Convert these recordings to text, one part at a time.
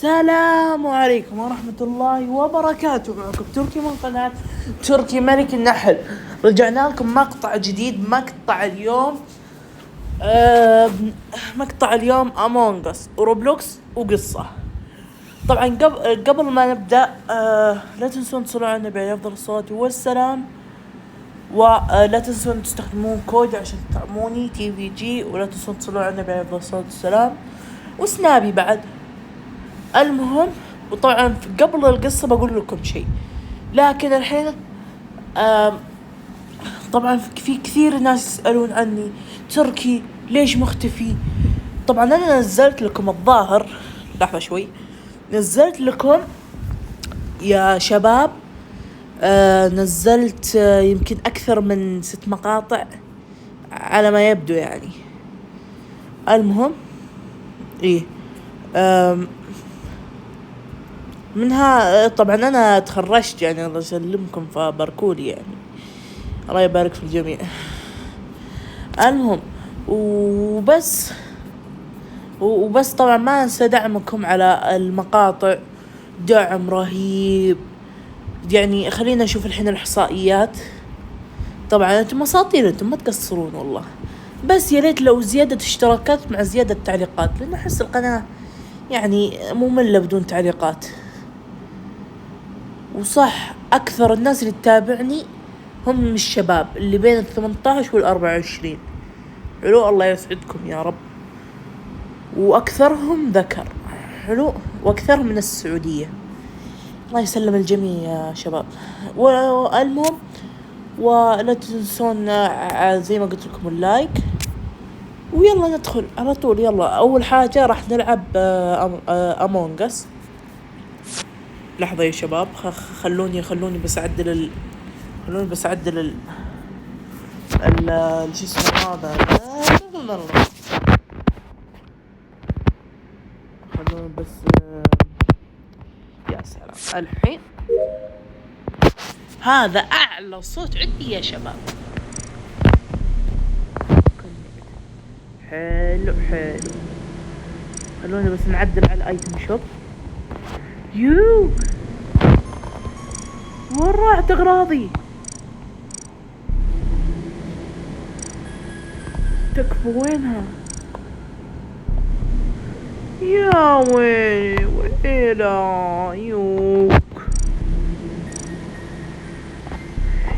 السلام عليكم ورحمة الله وبركاته. معكم تركي من قناة تركي ملك النحل. رجعنا لكم مقطع جديد. مقطع اليوم أمونج أس وروبلوكس وقصة. طبعا قبل ما نبدأ لا تنسون تصلوا على النبي عليه أفضل الصلاة والسلام، ولا تنسون تستخدمون كود عشان تدعموني TVG، ولا تنسون تصلوا على النبي عليه أفضل الصلاة والسلام وسنابي بعد. المهم، وطبعا قبل القصة بقول لكم شيء، لكن الحين طبعا في كثير ناس يسألون عني تركي ليش مختفي. طبعا انا نزلت لكم الظاهر، لحظة شوي، نزلت لكم يا شباب، نزلت يمكن اكثر من 6 مقاطع على ما يبدو يعني. المهم ايه منها طبعا انا تخرجت يعني، الله يسلمكم فباركولي يعني، الله يبارك في الجميع. المهم وبس طبعا ما انسى دعمكم على المقاطع، دعم رهيب يعني. خلينا نشوف الحين الاحصائيات. طبعا انتم اساطير، انتم ما تقصرون والله، بس يا ريت لو زيادة اشتراكات مع زيادة تعليقات، لان احس القناة يعني مملة بدون تعليقات. وصح اكثر الناس اللي تتابعني هم الشباب اللي بين 18 وال24. حلو، الله يسعدكم يا رب. واكثرهم ذكر، حلو، واكثرهم من السعودية. الله يسلم الجميع يا شباب. والمهم، ولا تنسون زي ما قلت لكم اللايك، ويلا ندخل على طول. يلا اول حاجة راح نلعب امونج اس. لحظة يا شباب، خلوني بس اعدل شو اسمه هذا. خلوني بس يا سلام. الحين هذا اعلى صوت عندي يا شباب. حلو. خلوني بس نعدل على الايتم شوب. وين راحت اغراضي؟ تكفى وينها يا ويلا يوك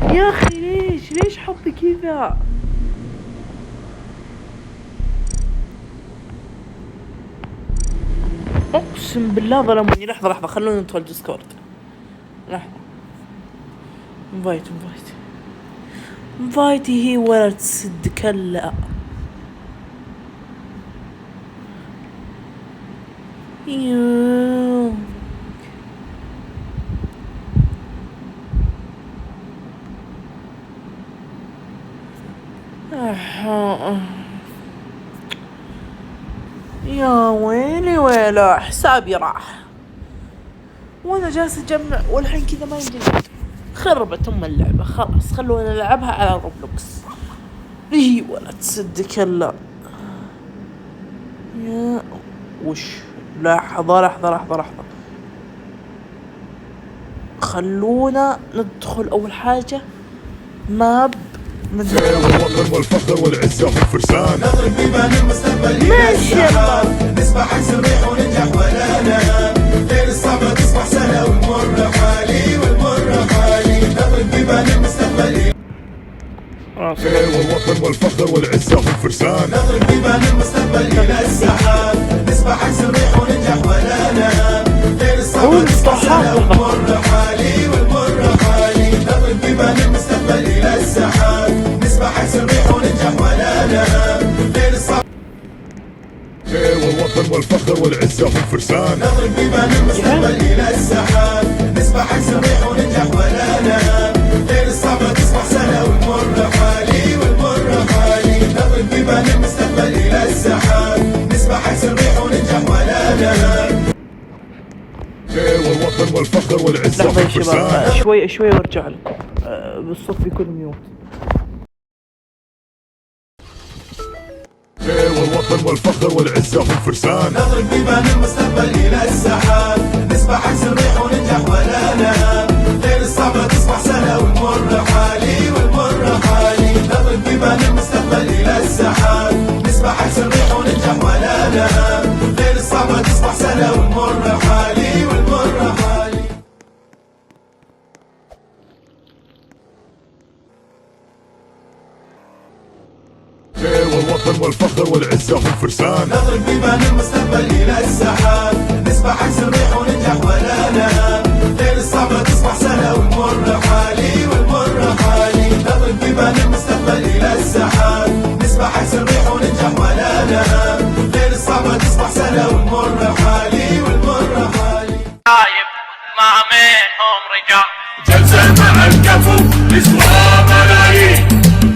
يا اخي. ليش حظي كذا؟ اقسم بالله ظلموني. لحظة خلونا ندخل ديسكورد. لحظة. انفايتي هي ولا تسد كلا. يا ويلي ويلا، حسابي راح وانا جالس اجمع، والحين كذا ما يمدي. خربت اللعبة خلاص. خلونا نلعبها على روبلوكس. ايه ولا تسد كلا. يا وش، لحظة. خلونا ندخل اول حاجة ماب الوطن والفخر والعزة والفرسان، نضرب بيبان المستقبل إلى السحاب، نسبح عكس الريح وننجح ولا ننام، الليل الصعبة تصبح سهلة والمر حالي نضرب بيبان المستقبل والوطن والفخر والعزة والفرسان، نضرب بيبان المستقبل إلى السحاب، نسبح عكس الريح وننجح ولا ننام، الليل الصعبة تصبح سهلة والمر حالي نضرب بيبان المستقبل إلى السحاب، نسبح عكس الريح وننجح ولا ننام، الليل الصعب والوطن والفخر والعزة والفرسان، نضرب بيبان المستقبل إلى السحاب، نسبح عكس الريح وننجح ولا ننام، الليل الصعبة تصبح سهلة والمر حالي نضرب بيبان المستقبل إلى السحاب، نسبح عكس الريح وننجح ولا ننام، والوطن والفخر والعزة والفرسان. شوي وارجع لكم. بالصوت بيكون ميوت. والوطن والفخر والعزة هم فرسان. نضرب بيبان المستقبل إلى السحاب، نسبح عكس الريح وننجح ولا نهاب. ليل الصعبة تصبح سهلة والمر حالي والمر حالي. نضرب بيبان المستقبل إلى السحاب، نسبح عكس الريح وننجح ولا نهاب. ليل الصعبة تصبح سهلة والمر حالي والمر حالي. والوطن والفخر والعزة هم فرسان. نضرب بيبان المستقبل إلى السحاب، نسبح عكس الريح وننجح ولا نهاب. ليل الصعبة تصبح سهلة والمر حالي والمر حالي. نضرب بيبان المستقبل إلى السحاب، نسبح عكس الريح وننجح ولا نهاب. ليل الصعبة تصبح سهلة والمر حالي والمر حالي. عايب مع منهم رجال، جلسة مع الكفو نسوى ملايين،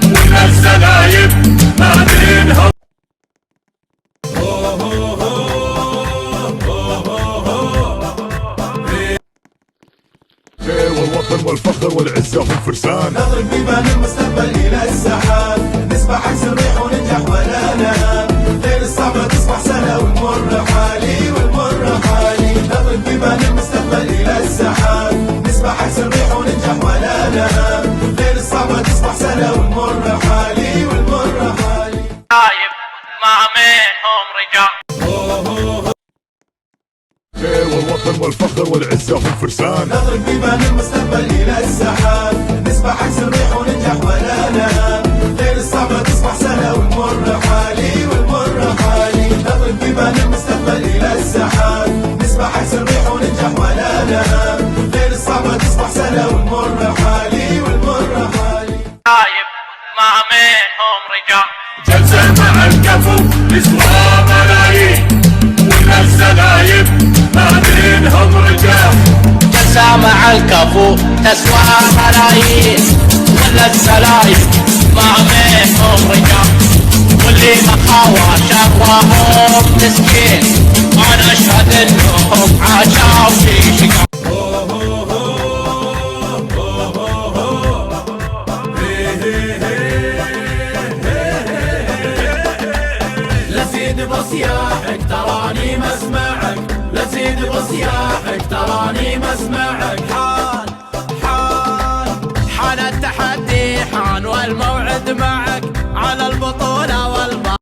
والناس زلايب ما بينهم. والوطن والفخر والعزة هم فرسان. نضرب بيبان المستقبل إلى السحاب، نسبح عكس الريح وننجح ولا نهاب. ليل الصعبة تصبح سهلة والمر حالي والمر حالي. نضرب بيبان المستقبل إلى السحاب، نسبح عكس الريح وننجح ولا نهاب. ليل الصعبة تصبح سهلة والمر حالي والمر حالي. عايب مع منهم رجال، والوطن والفخر والعزة هم فرسان. نضرب بيبان المستقبل إلى السحاب، نسبح عكس الريح وننجح ولا نهاب. ليل الصعبة تصبح سهلة والمر حالي والمر حالي. نضرب بيبان المستقبل إلى السحاب، نسبح عكس الريح وننجح ولا نهاب. ليل الصعبة تصبح سهلة والمر حالي والمر حالي. عايب مع منهم رجال، جلسة مع الكفو نسوى ملايين، والناس زلايب ما بينهم رجال. جلسة مع الكفو تسوى ملايين، ولا السلايب مع منهم رجال. واللي مخاوى شرهم مسكين، انا اشهد انهم عاشوا في شقاء. لزيد بصياحك تراني مسمعك، لزيد بصياحك تراني مسمعك. حان التحدي حان والموعد معك على البطولة والبطولة.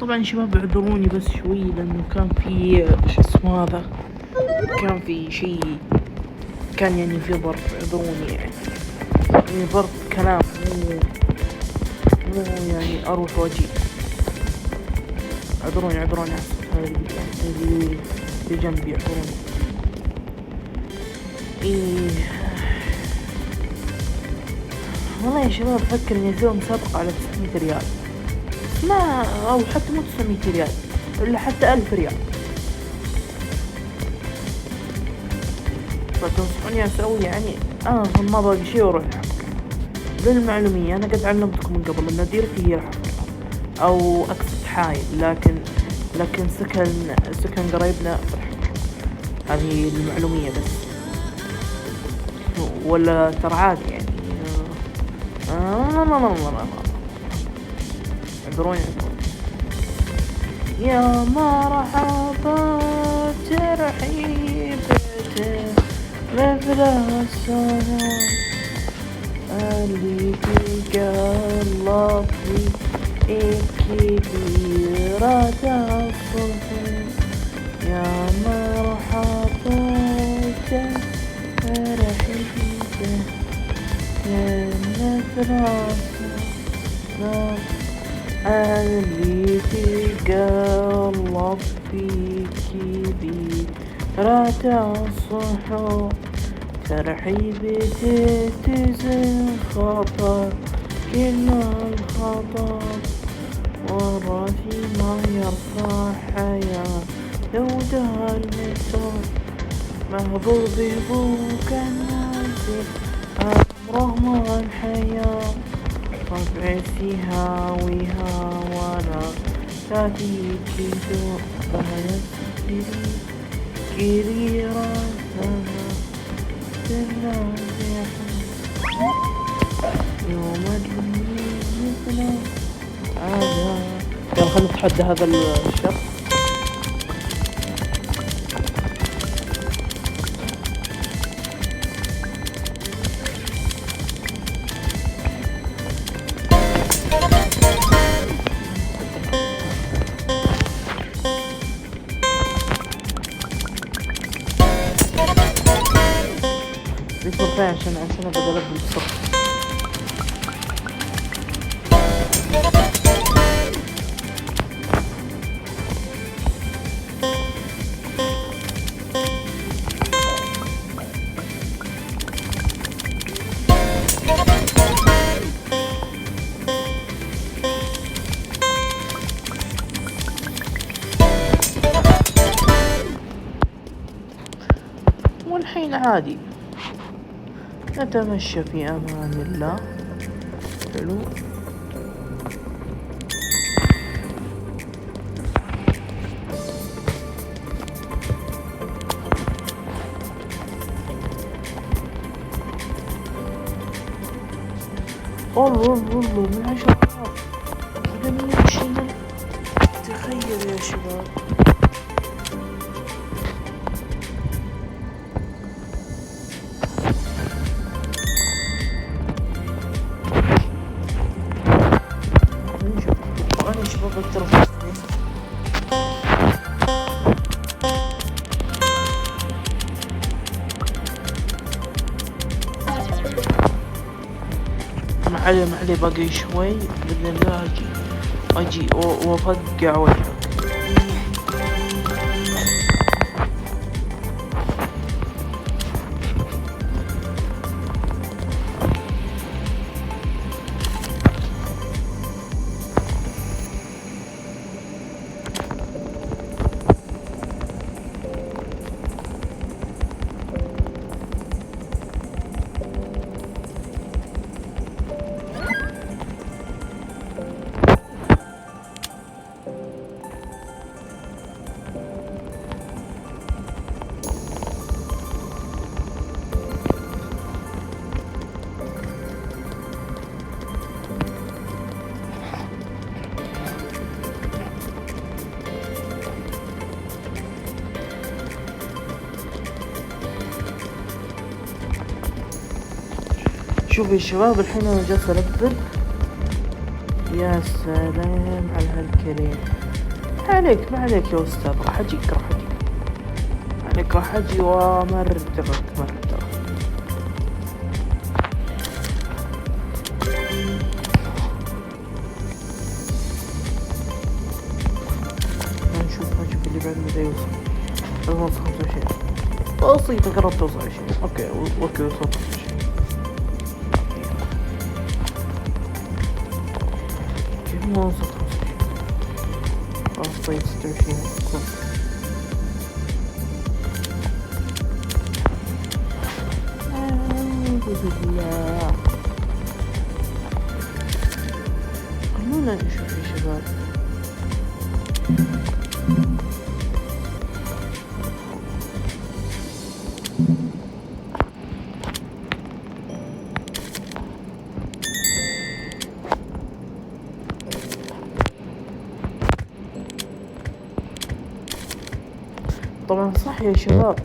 طبعا شباب اعذروني بس شوي لانه كان في شو اسمه هذا، كان في شيء، كان يعني في ظرف، اعذروني يعني ظرف كلام، مو يعني اروح واجي. اعذروني هذا اللي جنبي، اعذروني. إيه والله يا شباب فكر اني اسوي مسابقة على 900 ريال، ما او حتى مو 900 ريال الا حتى 1000 ريال. فتنصحوني اسوي يعني انا ما باقي شي واروح الحفلة. للمعلومية انا قد علمتكم من قبل ان ديرتي هي الحفلة او اقصد حايل، لكن سكن قرايبنا في الحفلة. هذه المعلومية بس، ولا ترى عادي يعني. اعذروني. يا مرحبا ترحيبته مثل السلام اللي تقلب في كبيرة الصلح. يا مرحبا ترحيبته مثل السلام اللي تقلب في كبيرة الصحو. ترحيبته تزن خطر كل الخطر، والرفي ما يرفع حياة لو دهر المتر. محظوظ بابوك النازل رغم الحياة، طبع فيها ويها ولا تاتي تدور بها كريرا لها تنازح يوم الدنيا مثل هذا. يلا خلنا نتحدى هذا الشخص. بيصير عشان بدل بالصف. والحين عادي نتمشى في امان الله. حلو. والله من 10 جميل شنو. تخيل يا شباب معلي باقي شوي باذن الله اجي وافقع وجهك. شوفوا يا شباب الحين انا جالس البل. يا سلام على هالكريم. ما عليك يا أستاذ، راح أجيك عليك، راح أجي ومرجعك. نشوف اللي بعد مدى يوصل. الموت 25 بسيطة، قربت توصل 20. اوكي وصلت 25. كيف ما وصلت 25؟ خلاص طيب 26 وصلت. أعوذ بالله. خلونا نشوف يا شباب. طبعا صح يا شباب،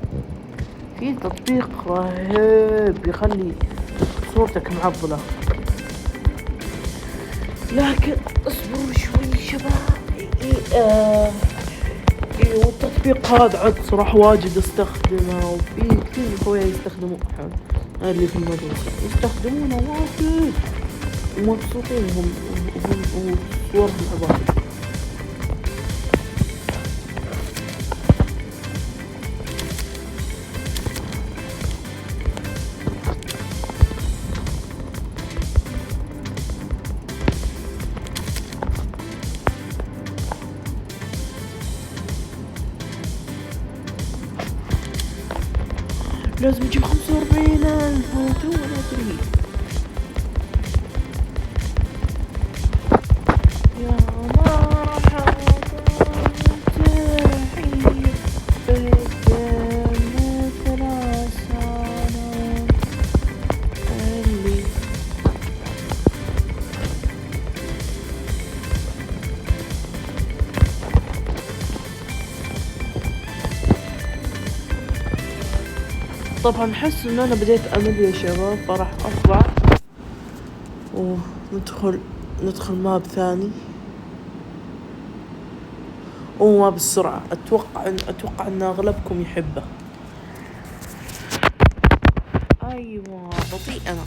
في تطبيق رهيب يخلي صورتك معضلة، لكن اصبروا شوي شباب. والتطبيق هذا عاد صراحة واجد استخدمه، وفي كثير من اخويا يستخدموه، اللي في المدرسة يستخدمونه واجد ومبسوطين هم وصورهم عبارة. لازم نجيب 45,000 تو ندري. يا مرحبا تحية بك مثل عسانا اللي طبعا احس ان انا بديت امل يا شباب، فراح اطلع وندخل ماب ثاني ماب السرعة. اتوقع ان اغلبكم يحبه. ايوه بطيء، انا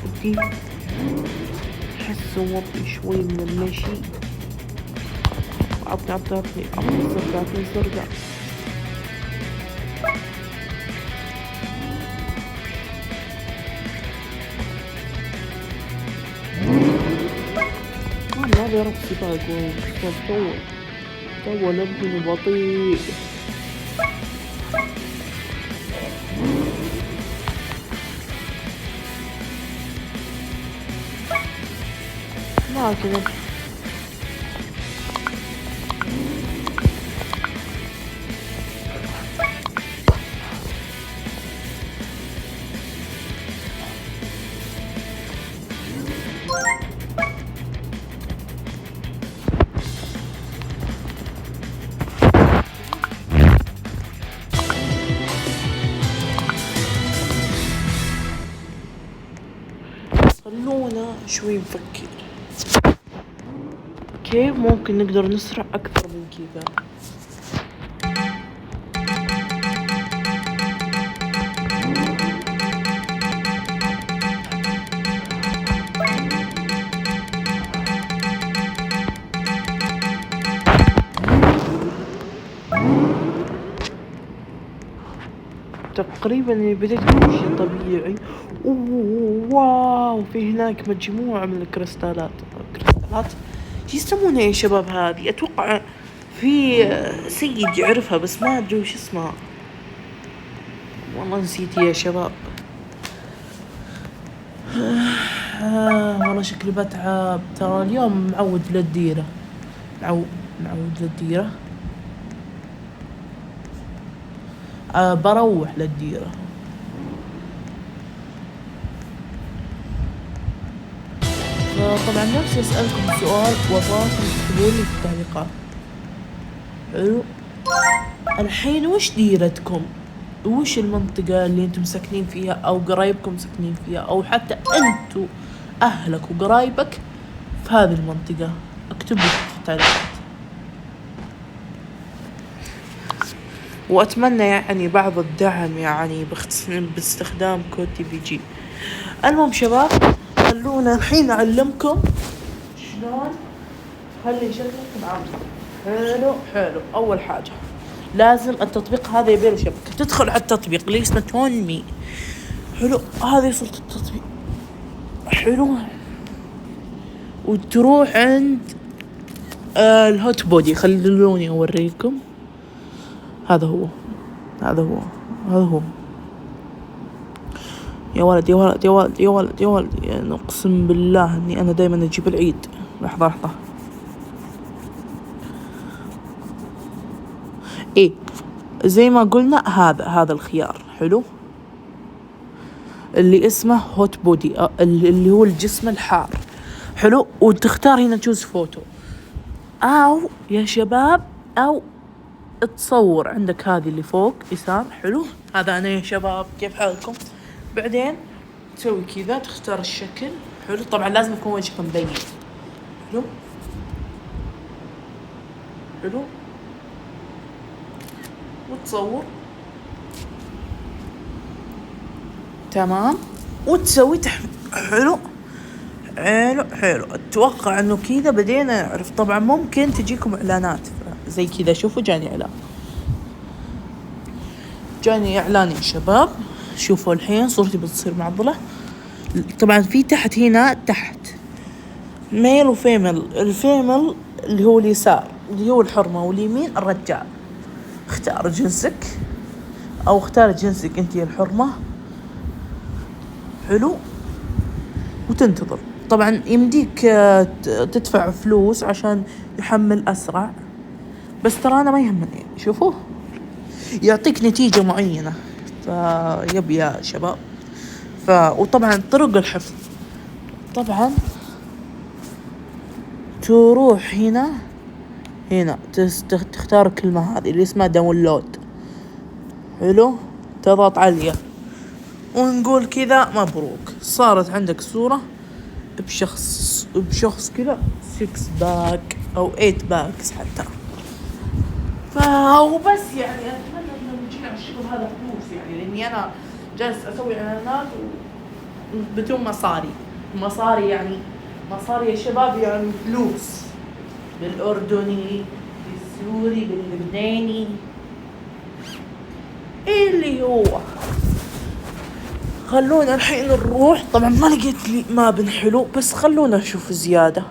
بطيء احس وطي شوي من المشي. عطني الزرقاء. ما بيعرف سباق تو لبني بطيء. ما كذا خلونا شوي نفكر كيف ممكن نقدر نسرع أكثر من كذا. تقريبا بديت بشيء طبيعي. واو، في هناك مجموعة من الكريستالات شو يسمونها يا شباب هذه؟ اتوقع في سيد يعرفها بس ما ادري وش اسمها، والله نسيت يا شباب. والله شكلي بتعب ترى اليوم. معود للديرة. بروح للديرة. طبعا نفسي اسألكم سؤال وابغاكم تكتبوا لي في التعليقات. حلو، الحين وش ديرتكم؟ وش المنطقة اللي انتم ساكنين فيها او قرايبكم ساكنين فيها، او حتى انتو اهلك وقرايبك في هذه المنطقة؟ اكتب لي في التعليقات. واتمنى يعني بعض الدعم يعني باستخدام كود TVG. المهم شباب، خلونا الحين اعلمكم شلون خلي شكلك معضل. حلو. اول حاجه لازم التطبيق هذا يبي له شبكه. تدخل على التطبيق اللي اسمه تون مي. حلو، هذه صورة التطبيق. حلو، وتروح عند الهوت بودي. خلوني اوريكم. هذا هو. يا ولد يعني اقسم بالله اني انا دائما اجيب العيد. لحظة ايه، زي ما قلنا هذا الخيار. حلو، اللي اسمه هوت بودي، اللي هو الجسم الحار. حلو، وتختار هنا تشوز فوتو، او يا شباب او تصور. عندك هذه اللي فوق يسار. حلو، هذا انا يا شباب. كيف حالكم؟ بعدين تسوي كذا، تختار الشكل. حلو، طبعا لازم يكون وجهك مبين. حلو، وتصور. تمام، وتسوي حلو. اتوقع انه كذا بدينا نعرف. طبعا ممكن تجيكم اعلانات زي كذا. شوفوا جاني اعلان يا شباب. شوفوا الحين صورتي بتصير معضلة. طبعا في تحت هنا ميل وفيمل. الفيمل اللي هو اليسار اللي هو الحرمة، واليمين الرجال. اختار جنسك او اختار جنسك انت يا الحرمة. حلو، وتنتظر. طبعا يمديك تدفع فلوس عشان يحمل اسرع، بس ترى انا ما يهمني. شوفوا يعطيك نتيجة معينة. فيب يا شباب. وطبعا طرق الحفظ، طبعا تروح هنا تختار الكلمة هذه اللي اسمها داونلود. حلو، تضغط عليها ونقول كذا مبروك، صارت عندك صورة بشخص كذا 6 باك او 8 باكس حتى. فهو بس يعني اتمنى انه نجينا الشغل هذا فلوس، يعني لاني انا جالس اسوي اعلانات بدون مصاري يعني مصاري يا شباب، يعني فلوس بالاردني، بالسوري، باللبناني، اللي هو. خلونا الحين نروح. طبعا ما لقيت لي ماب حلو، بس خلونا نشوف زيادة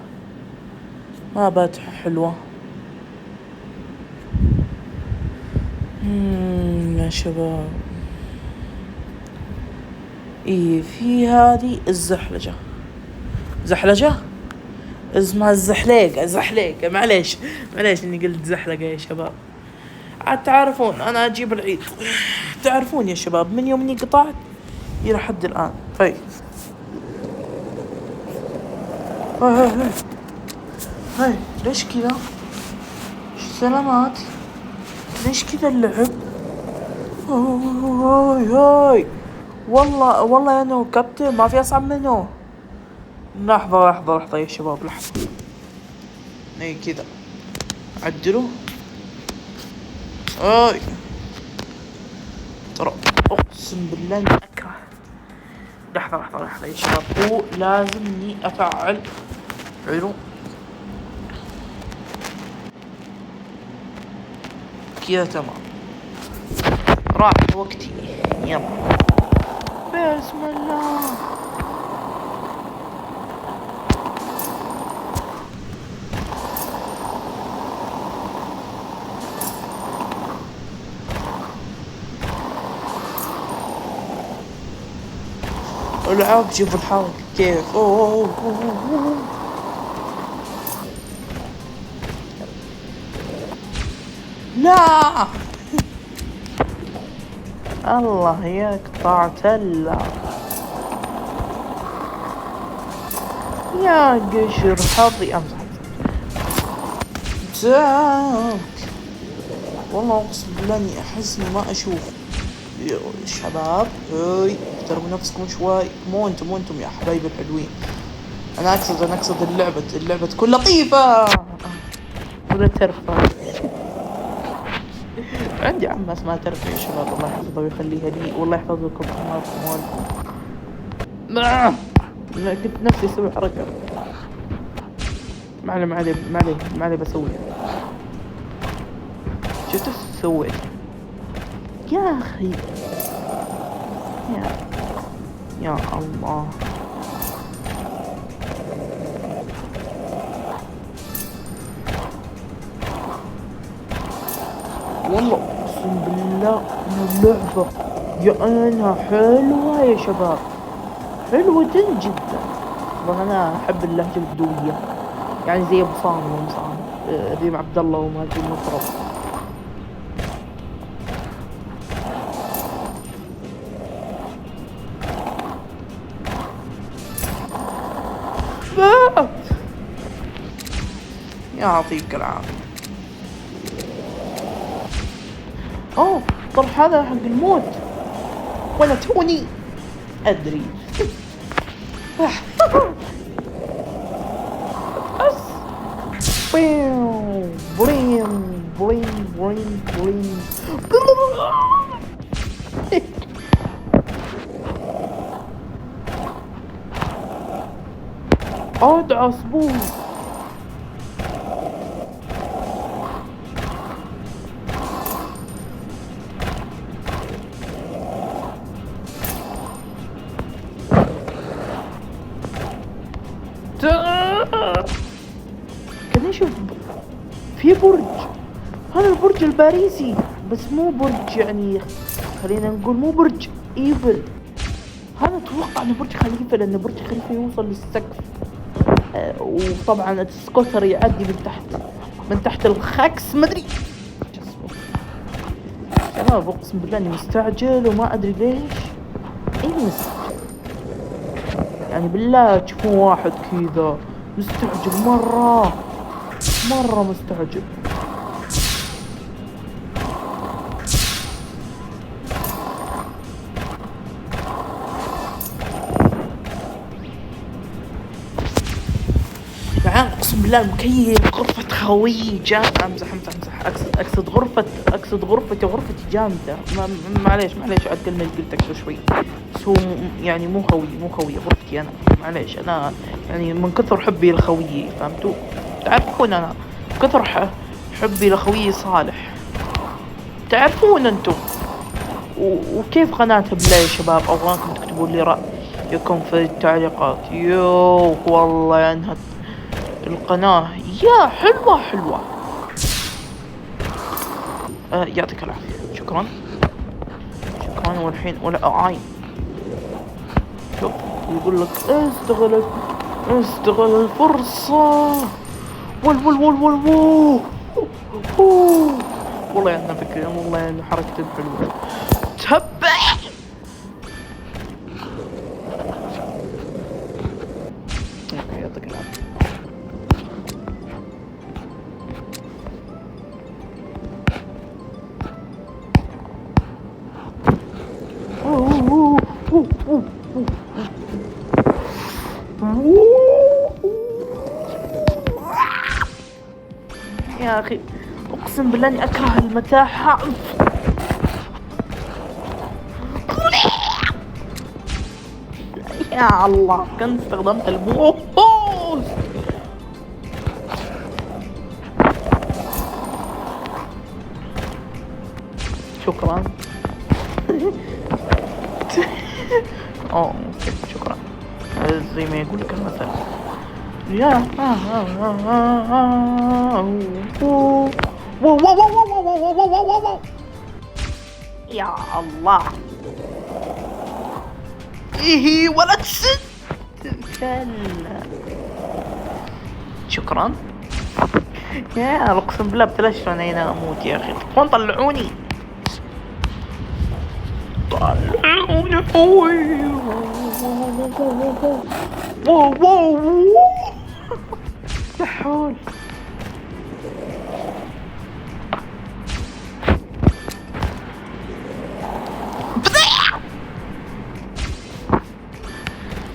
مابات حلوة. يا شباب، ايه في هذه الزحلجة اسمها الزحليقة. معليش اني قلت زحلقة يا شباب. عاد تعرفون انا اجيب العيد، تعرفون يا شباب من يوم اني قطعت الى حد الان. هاي ليش كذا؟ سلامات، ليش كذا اللعب؟ هاي والله يا نو كابتن ما في اصعب منه. لحظة يا شباب، لحظة. اي كذا عدلوا. ترى اقسم بالله اني اكره. لحظة يا شباب، هو لازمني افعل. حلو كذا، تمام. راح وقتي، يلا بسم الله. العاب شوف الحركة كيف. لا الله يقطع تلا يا قشر حظي. امزح والله اقسم بالله اني احس اني ما اشوف. يا شباب احترموا نفسكم شوي. مو انتم يا حبايبي الحلوين. انا اقصد اللعبة تكون لطيفة ولا ترفع. عندي عمة اسمها ترفع يا شباب، الله يحفظها ويخليها لي، والله يحفظ لكم عماركم كنت نفسي اسوي حركة. ما علي بسويها. شفت سويت يا اخي يا الله. والله اقسم بالله ان اللعبة انا حلوة يا شباب، حلوة جدا. طبعا انا احب اللهجة البدوية، يعني زي ابو صامر ريم عبد الله وماجد المطرب. يعطيك العافية. اوه طرح هذا حق الموت وانا توني ادري. بس بيم بريم بريم بريم بريم. عاد عصبون. كان نشوف في برج، هذا البرج الباريسي، بس مو برج يعني خلينا نقول مو برج ايفل. هذا اتوقع انه برج خليفة، لان برج خليفة يوصل للسقف. وطبعا السكوتر يعدي من تحت الخاكس مدري شو اسمه. شباب اقسم بالله اني مستعجل وما ادري ليش. مستعجل يعني بالله تشوفون واحد كذا مستعجل مرة مستعجل. اقسم بالله المكيف غرفة خوي جامدة. امزح اقصد غرفتي جامدة. معليش عاد كلمة قلت شوي، بس هو يعني مو خوي غرفتي انا. معليش انا يعني من كثر حبي لخويي، فهمتوا؟ تعرفون انا كثر حبي لخويي صالح، تعرفون انتم. وكيف قناته بالله يا شباب؟ ابغاكم تكتبوا لي رأيكم في التعليقات. يو والله يا انها القناة يا حلوة. يعطيك العافية. شكرا. والحين ولا عاين شوف يقول لك استغل الفرصة. والله عندنا فكرة، والله عندنا حركة حلوة. تبع يعطيك العافية. يا أخي أقسم بالله إني أكره المتاحف. يا الله كنت استخدمت الموس. شكرا. اوكي شكرا. زي ما يقول لك المثل يا يا الله. ايه ولا تسد. شكرا. يا اقسم بالله ابتلشت انا هنا اموت يا اخي. تبغون طلعوني واو لا حول.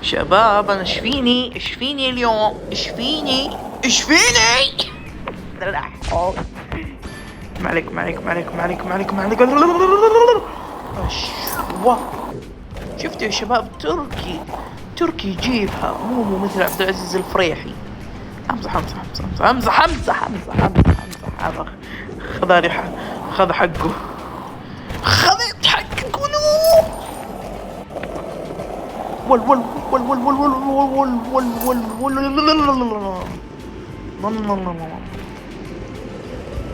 شباب انا اشفيني اليوم، اشفيني لا حول. معليك اشوا. شفتوا يا شباب؟ تركي يجيبها، مو مثل عبد العزيز الفريحي. امزح. هذا خذ حقه. خذت حقك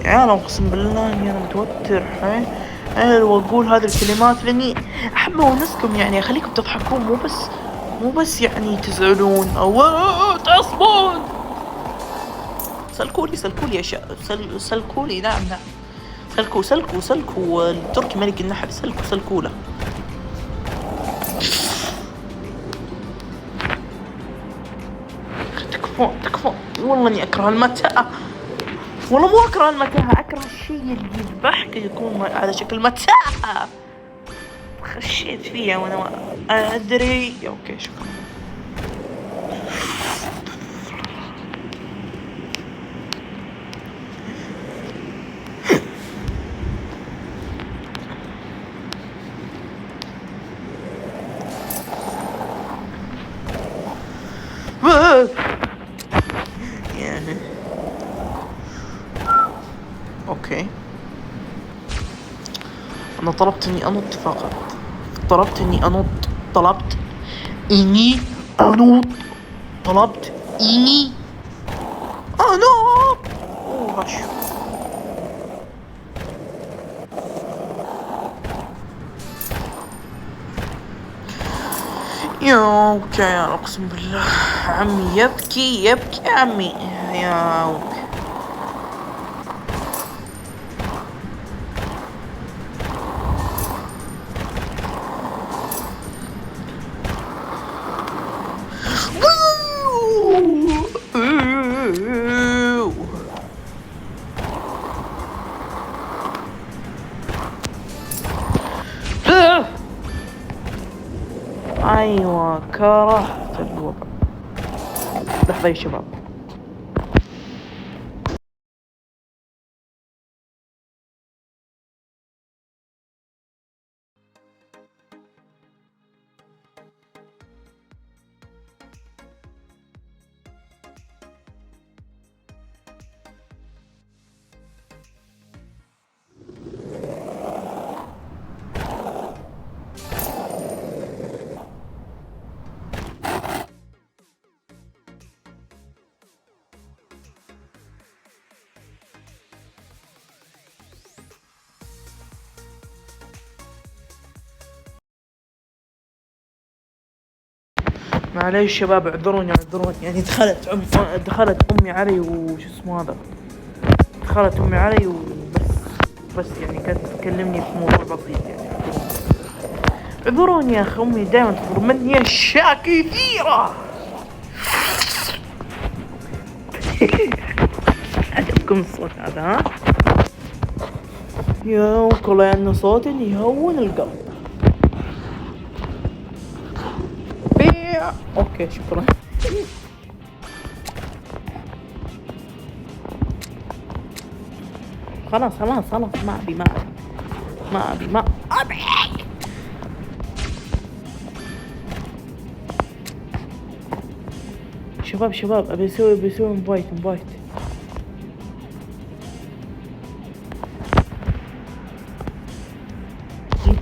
يا انا اقسم بالله اني انا متوتر. واقول هذه الكلمات لاني احب اونسكم، يعني اخليكم تضحكون، مو بس يعني تزعلون او تعصبون. سلكولي يا سلكولي. نعم سلكوا التركي ملك النحل. سلكوا له. تكفون والله اني اكره المتاهة. والله مو اكره المتاهة، اكره الشيء اللي يذبحك يكون على شكل متاهة. خشيت فيها وانا ما ادري. اوكي شكرا. يعني اوكي انا طلبت اني انط فقط. طلبت اني انط. هش. يا اوكي انا اقسم بالله عمي يبكي عمي. يا اوكي ايوه كرهت الوضع. لحظة يا شباب. معليش شباب اعذروني يعني دخلت امي علي وش اسمه هذا. دخلت امي علي بس يعني كانت تكلمني في موضوع بسيط يعني. اعذروني يا اخي، امي دائما تطلب مني اشياء كثيرة. عجبكم الصوت هذا ها؟ يا والله يعني صوت يهون القلب. اوكي شكرا. خلاص ما ابي. شباب ابي اسوي انفايت.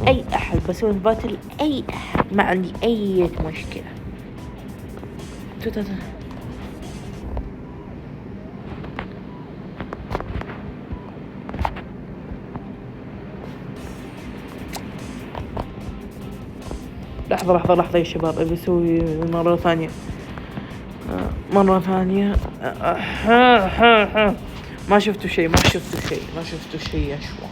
اي احد بسوي انفايت لاي احد، ما عندي اي مشكلة. لحظة يا شباب ابي اسوي مرة ثانية. ما شفتوا شيء يا شباب.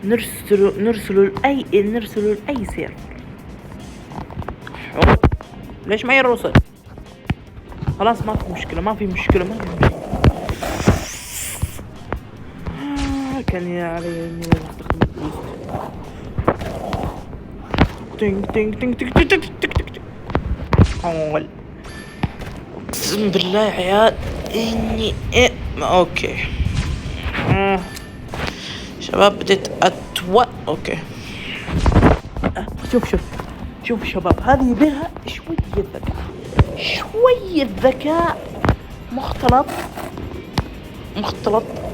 نرسلوا لأي سيرفر. ليش ما يرسل؟ خلاص ما في مشكلة. كان علي اني استخدم البوست. تينج تينج تينج تينج تينج تينج تينج تينج. اول اقسم بالله يا عيال اني اوكي. شباب بديت اوكي. شوف شباب، هذه يبيها شوية ذكاء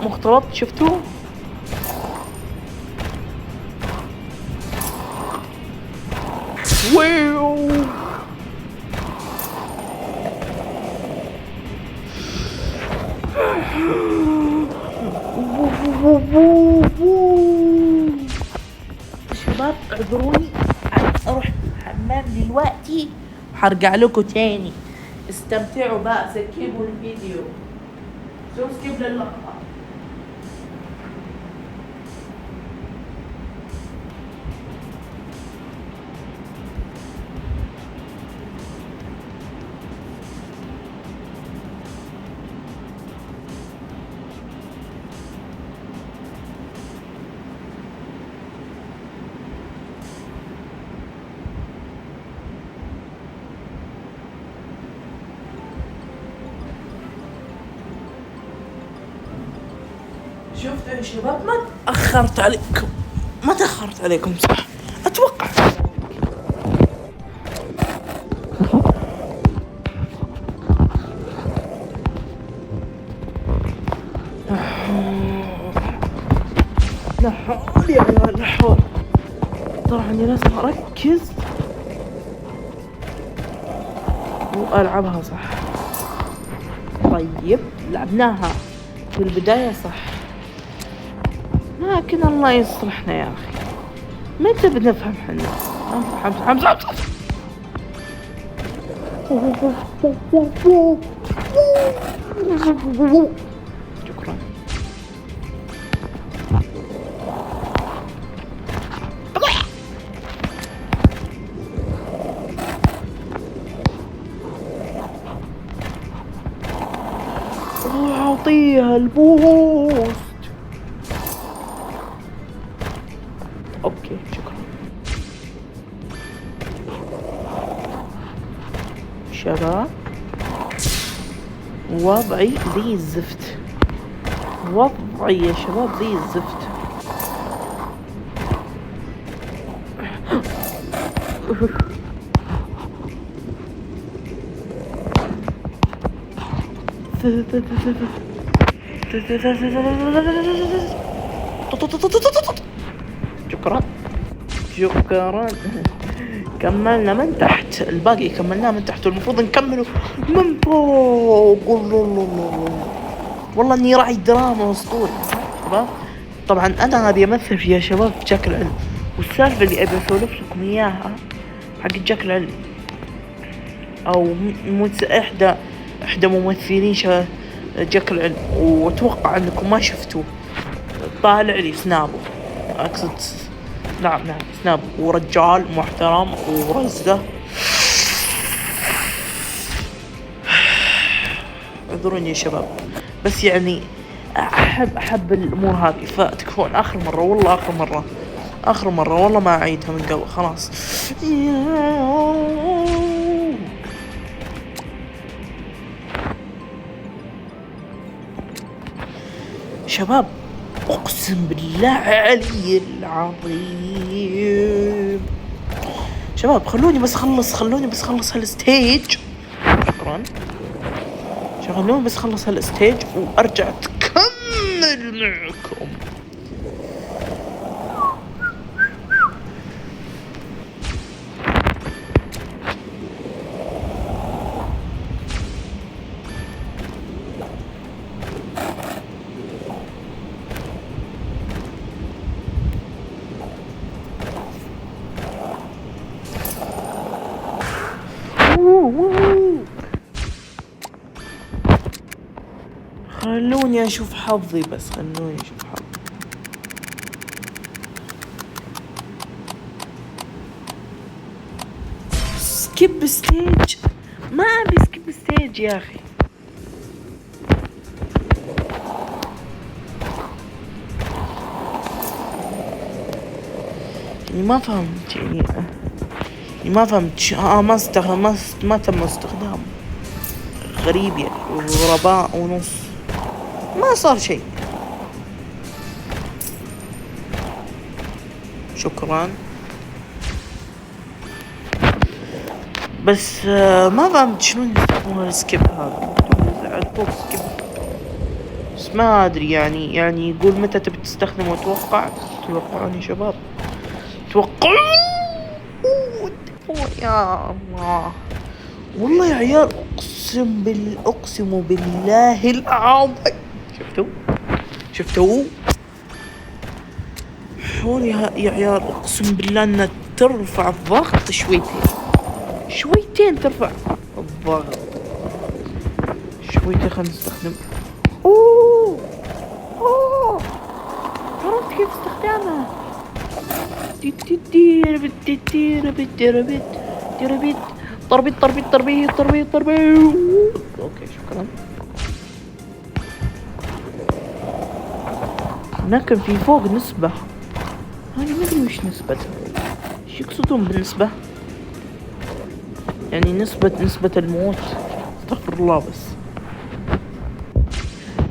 مختلط شفتوه؟ واو شباب اعذروني، اروح الحمام دلوقتي وحرجع لكم تاني. استمتعوا بقى، سكبوا الفيديو، سووا سكيب للقطة. شفتوا يا شباب، ما تأخرت عليكم صح أتوقع. لا حول يا عيال، لا حول. طبعا لازم أركز وألعبها صح. طيب لعبناها في البداية صح، لكن الله يصلحنا يا أخي، متى بنفهم حنا؟ حمزة شكرا. أعطيها البوست. اوكي شكرا. شباب وضعي زي الزفت، وضعي يا شباب زي الزفت. شكرا. كملنا من تحت، الباقي كملناه من تحت والمفروض نكمله من فوق. والله اني راعي دراما اسطوري شباب. طبعا انا ابي امثل يا شباب بشكل علمي، والسالفه اللي ابي اسولف لكم اياها حق جاك العلم، او احدى ممثلين جاك العلم، واتوقع انكم ما شفتوه. طالع لي سنابه، اقصد نعم سناب، ورجال محترم ورزقه. اعذروني يا شباب، بس يعني احب الامور هذه، فتكفون اخر مره، والله اخر مره والله ما اعيدها من قبل خلاص. شباب اقسم بالله علي العظيم، شباب خلوني بس اخلص هالستيج. شكرا. خلوني بس اخلص هالستيج وارجع تكمل معكم. خلوني اشوف حظي، بس خلوني اشوف حظي. سكيب ستيج، ما ابي سكيب ستيج يا اخي. ما فهمت يعني ما فهمت ما تم استخدامه. غريب يعني، غرباء ونص، ما صار شيء. شكرا. بس ما فهمت شنو يسمونه السكيب هذا، الفوق سكيب. بس ما ادري يعني يقول متى تبي تستخدمه. توقعون يا شباب، توقعون. يا الله والله يا عيال، اقسم بالله العظيم. شفتوا حول يا عيال، اقسم بالله انها ترفع الضغط شويتين ترفع الضغط شويتين. خلينا نستخدم. اوه عرفت كيف استخدامها. تربيت. اوكي شكرا. هناك في فوق نسبة، هذه ما ادري وش نسبتها، ايش يقصدون بالنسبة؟ يعني نسبة الموت. استغفر الله. بس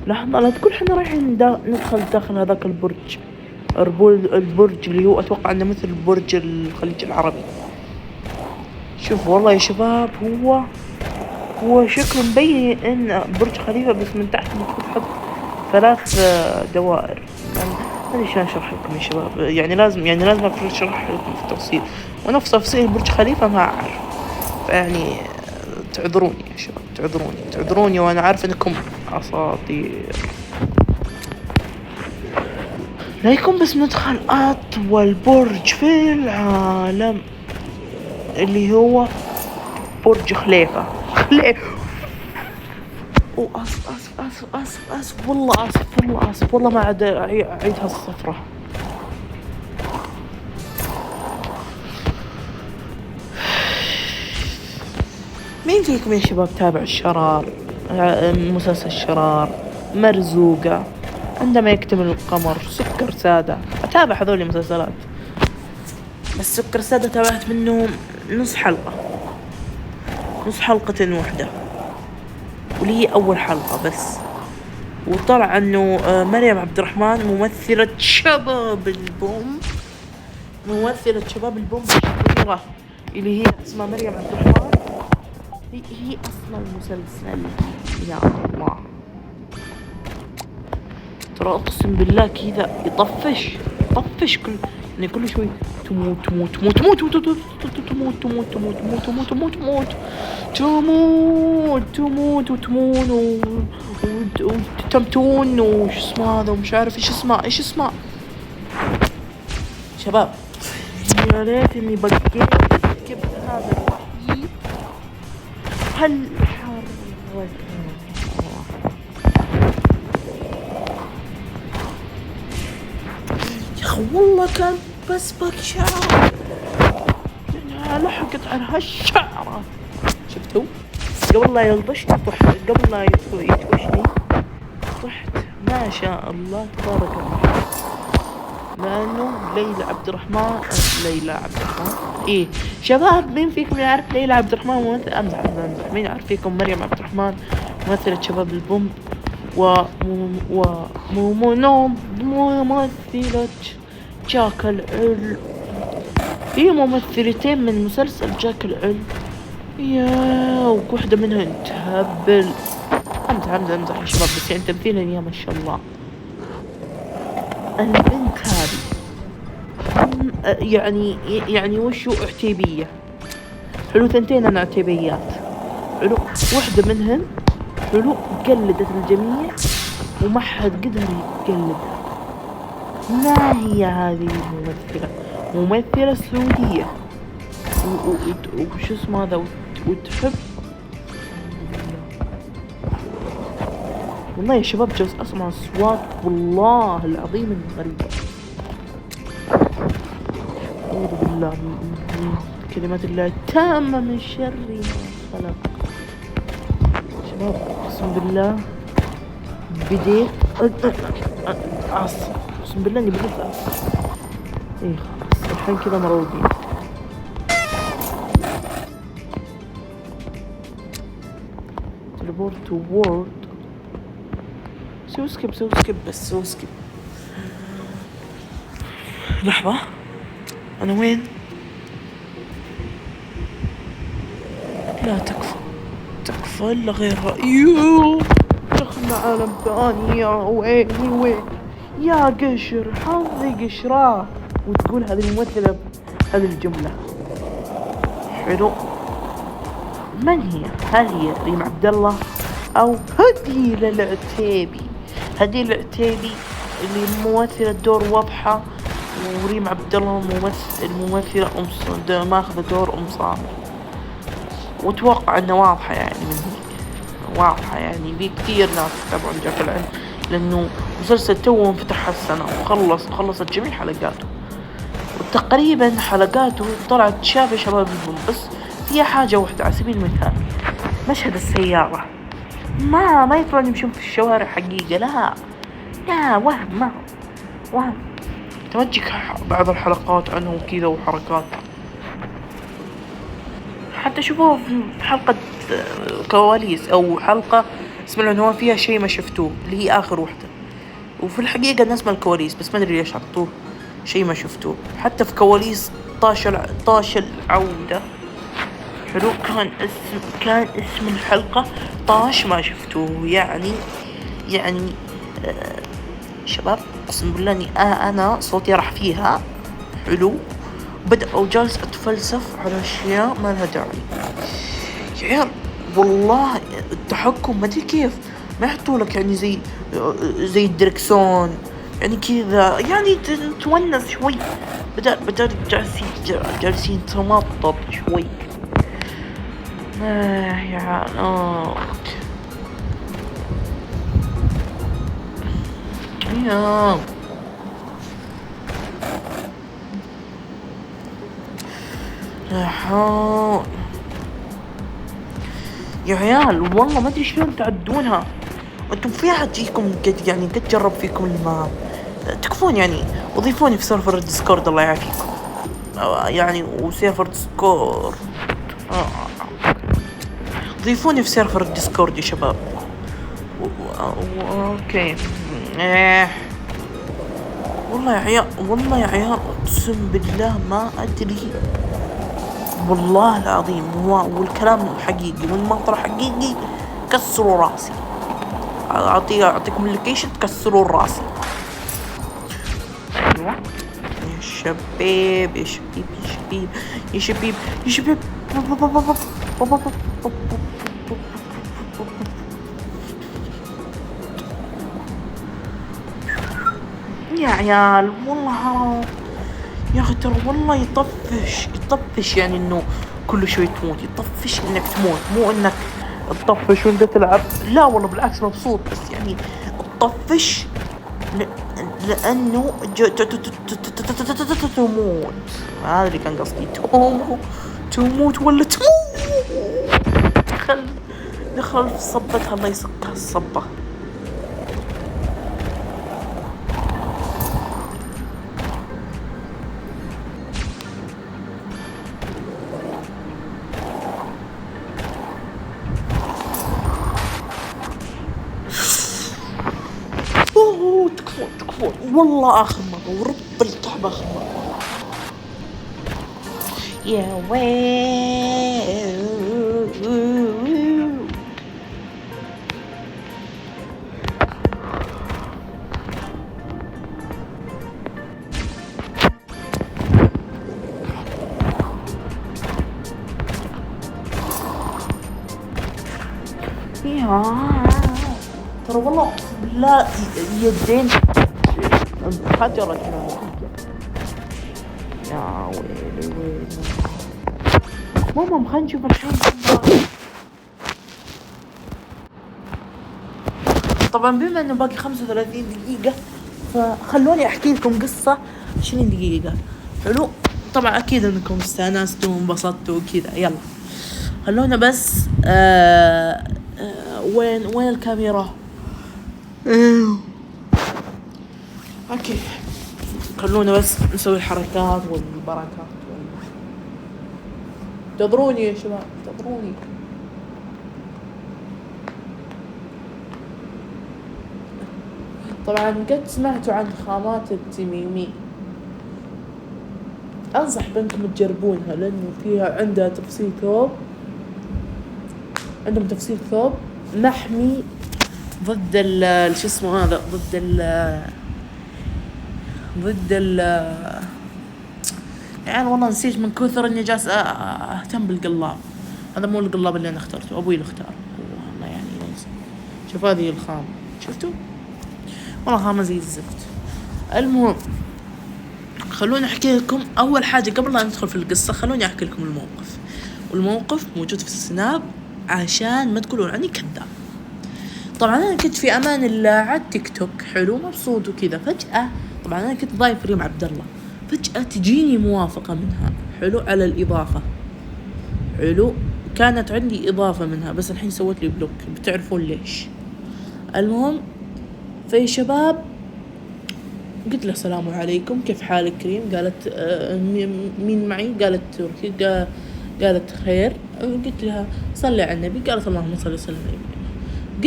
لحظة، لا تقول احنا رايحين ندخل داخل هذاك البرج اللي هو اتوقع انه مثل برج الخليج العربي. شوف والله يا شباب، هو شكله مبين ان برج خليفة، بس من تحت المفروض تحط 3 دوائر. ما ادري شلون اشرح لكم يا شباب، يعني لازم اشرح لكم في التفصيل، ونفس تفصيل برج خليفة ما اعرف. فيعني تعذروني يا شباب، تعذروني وانا عارف انكم اساطير. ليكم بس ندخل اطول برج في العالم اللي هو برج خليفة. اسف والله ما عاد اعيد هالصفرة. مين فيكم يا شباب تابع الشرار، مسلسل الشرار، مرزوقة، عندما يكتمل القمر، سكر سادة؟ اتابع هذول المسلسلات، بس سكر سادة تابعت منه نص حلقة واحدة، ولي اول حلقة بس. وطلع انه مريم عبد الرحمن ممثلة شباب البوم الشهيرة اللي هي اسمها مريم عبد الرحمن، هي اصلا المسلسل. يا الله، ترى اقسم بالله كذا يطفش كل شوي تموت وتمتون وش اسمه هذا ومش عارف ايش اسمه. شباب يا ريت اني بقيت هذا الوحيد. هل والله كان بس شعر لحقت على هالشعرة. شفتوا قبل لا يلطشني قبل لا يتوشني طحت. ما شاء الله تبارك الله. لأنه ليلى عبد الرحمن إيه شباب، مين فيكم يعرف ليلى عبد الرحمن ممثلة؟ أمزح. مين يعرف فيكم مريم عبد الرحمن ممثلة شباب البوم ممثلة جاك العل؟ هي ممثلتين من مسلسل جاك العل، يا وواحدة منها تهبل. امزح يا شباب، بس يعني تمثيلها يا ما شاء الله. البنت هذه يعني وشو عتيبية حلو، 2 أنا عتيبيات حلو، واحدة منهن حلو قلدت الجميع وما حد قدر يقلدها. ما هي هذه ممثلة سعودية وش اسمه هذا وتحب. والله يا شباب جالس اسمع اصوات والله العظيم غريبة. أعوذ بالله من كلمات الله التامة من شر ما خلق. شباب اقسم بالله بديت اقسم بالله اني بديت ايه خلاص عشان كذا مرعوبين. تليبورت تو وورد. سوي سكيب بس سوي سكيب. لحظة، أنا وين؟ لا تكفى إلا غيرها. يوه دخلنا عالم ثاني. يا وين يا قشر حظي قشراه. وتقول هذه الممثلة هذه الجملة. حلو. من هي؟ هل هي ريم عبد الله أو هدية العتيبي؟ هدية العتيبي اللي ممثلة دور واضحة، وريم عبد الله الممثلة ماخذة دور صامر. واتوقع انه واضحة يعني من هيك، واضحة يعني في كثير ناس يتابعون جاك العلم، لانه مسلسل توه انفتح هالسنة وخلصت جميع حلقاته، وتقريبا حلقاته طلعت شافة شباب منهم. بس فيها حاجة واحدة على سبيل المثال، مشهد السيارة ما يطلعون يمشون في الشوارع حقيقة، لا وهم توجهك بعض الحلقات عنه وكذا وحركات. حتى شوفوه في حلقة كواليس أو حلقة اسم العنوان فيها شيء ما شفتوه، اللي هي آخر وحدة، وفي الحقيقة الناس اسمها الكواليس، بس ما أدري ليش حطوه شيء ما شفتوه. حتى في كواليس طاش العودة. حلو. كان اسم الحلقة طاش ما شفتوه. يعني شباب اقسم بالله اني انا صوتي راح فيها. حلو. بدأوا جالس اتفلسف على اشياء ما لها داعي يا عيال. والله التحكم ما ادري كيف ما يحطوا لك يعني زي الدركسون يعني كذا، يعني تونس شوي. بدأ جالسين تمطط شوي. يا يا عيال والله ما ادري شلون تعدونها انتم. في احد جيكم قد جرب فيكم الماب؟ تكفون يعني وضيفوني في سيرفر الديسكورد الله يعافيكم يعني. وسيرفر ديسكورد ضيفوني في سيرفر الديسكورد يا شباب. اوكي. والله يا عيال اقسم بالله ما ادري، والله العظيم والكلام الحقيقي والمنطق حقيقي. كسروا راسي. اعطيكم اللوكيشن تكسروا راسي. ايوه يا شباب يا شباب يا عيال والله يا اخي ترى والله يطفش يعني انه كل شوي تموت. يطفش انك تموت، مو انك تطفش وانت تلعب. لا والله بالعكس مبسوط، بس يعني تطفش لانه تموت. هذا اللي كان قصدي. تموت ولا تموت. دخل في صبتها الله يسكها الصبة. تكفون والله آخر مرة ورب الكعبة آخر مرة. يا ويل ترى والله اقسم بالله يدين حجرة كذا. يا ويلي ماما خلينا نشوف الحين. طبعا بما انه باقي 35 دقيقة فخلوني احكي لكم قصة 20 دقيقة. حلو. طبعا اكيد انكم استانستوا وانبسطتوا وكذا. يلا خلونا بس وين الكاميرا؟ اوكي خلونا بس نسوي الحركات والبركات. انتظروني يا شباب، انتظروني. طبعا قد سمعتوا عن خامات التميمي، انصح بانكم تجربونها لانه فيها عندها تفصيل ثوب، عندهم تفصيل ثوب محمي ضد ال شو اسمه هذا، ضد ال يعني والله نسيت من كثر اني جالس اهتم بالقلاب. هذا مو القلاب اللي انا اخترته، ابوي اللي اختاره والله يعني ليس. شوف هذه الخامة، شفتوا والله خامة زي الزفت. المهم خلوني احكي لكم اول حاجة قبل لا ندخل في القصة. خلوني احكي لكم الموقف، والموقف موجود في السناب عشان ما تقولون عني كذاب. طبعا انا كنت في امان الله على التيك توك، حلو، مبسوط وكذا. فجأة طبعا انا كنت ضايف ريم عبد الله، فجأة تجيني موافقة منها، حلو، على الإضافة، حلو، كانت عندي إضافة منها بس الحين سوت لي بلوك، بتعرفون ليش. المهم في شباب قلت له السلام عليكم، كيف حالك ريم؟ قالت مين معي؟ قالت تركي. قالت خير. قلت لها صلي على النبي. قالت اللهم صل وسلم على النبي.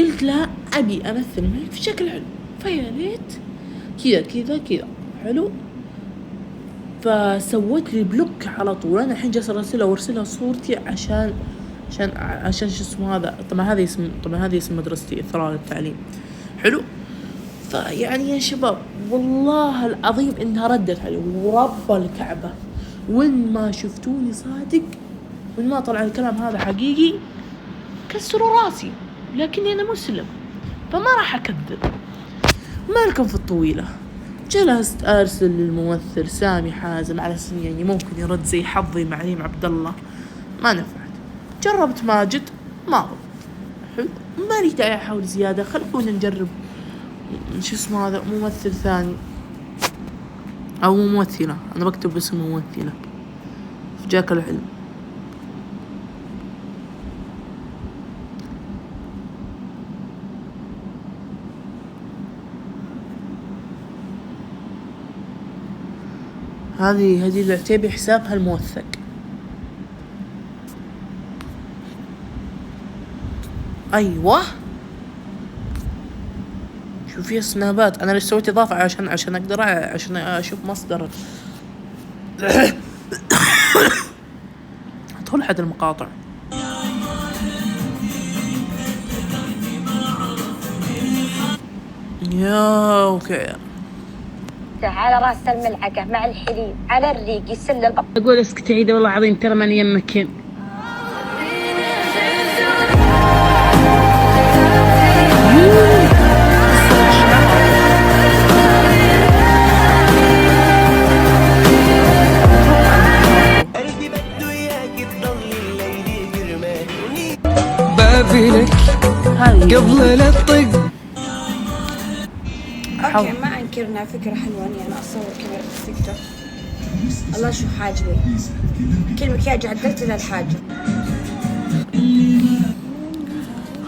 قلت لها أبي أمثل معك في شكل حلو، فيا ريت كذا كذا كذا، حلو. فسوت لي بلوك على طول. انا الحين جالسه ارسلها وارسلها صورتي عشان شو اسمه هذا. طبعا هذه اسم مدرستي، اثراء للتعليم، حلو. فيعني يا شباب والله العظيم انها ردت علي ورب الكعبه، وين ما شفتوني صادق، وين ما طلع الكلام هذا حقيقي، كسروا راسي، لكني انا مسلم فما راح اكذب. ما لكم في الطويله، جلست ارسل للممثل سامي حازم على اساس يعني ممكن يرد زي حظي مع ريم عبد الله، ما نفعت. جربت ماجد، ما ضبط، حلو، ما لي داعي احاول زياده. خلونا نجرب شو اسمه هذا، ممثل ثاني او ممثله. انا بكتب اسم ممثله في جاك العلم. هذه العتيبي حسابها الموثق. ايوه شوفي السنابات. انا ليش سويت اضافه؟ عشان اقدر عشان اشوف مصدر ادخل حد المقاطع. يا اوكي على راس الملعقة مع الحليب على الريق يسل البط. اقول اسكت عيدة والله العظيم ترى ماني يمكن. بابي لك قبل لا تطق. اوكي ما انكر انها فكرة حلوة اني انا اصور كاميرا في تيك توك. الله شو حاجبي كل مكياج عدلت لها الحاجة.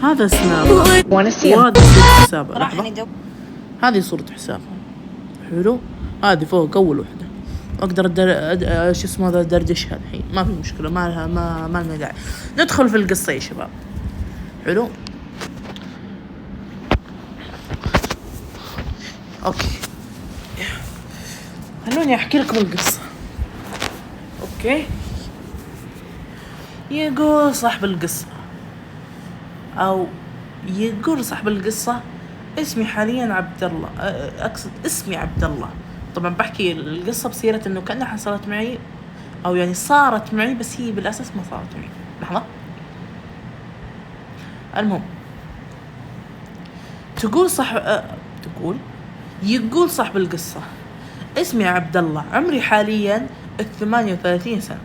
هذا سناب وهذا صورة حسابها. لحظة، هذه صورة حسابها، حلو. هذه فوق اول وحدة، اقدر شو اسمه هذا دردشها الحين، ما في مشكلة، ما لنا داعي. ندخل في القصة يا شباب، حلو. اوكي خلوني احكي لكم القصة. اوكي، يقول صاحب القصة او يقول صاحب القصة اسمي حاليا عبد الله، اقصد اسمي عبد الله. طبعا بحكي القصة بسيرة انه كأنها حصلت معي او يعني صارت معي، بس هي بالاساس ما صارت معي. لحظة، المهم يقول صاحب القصة اسمي عبد الله، عمري حاليا 38 سنة.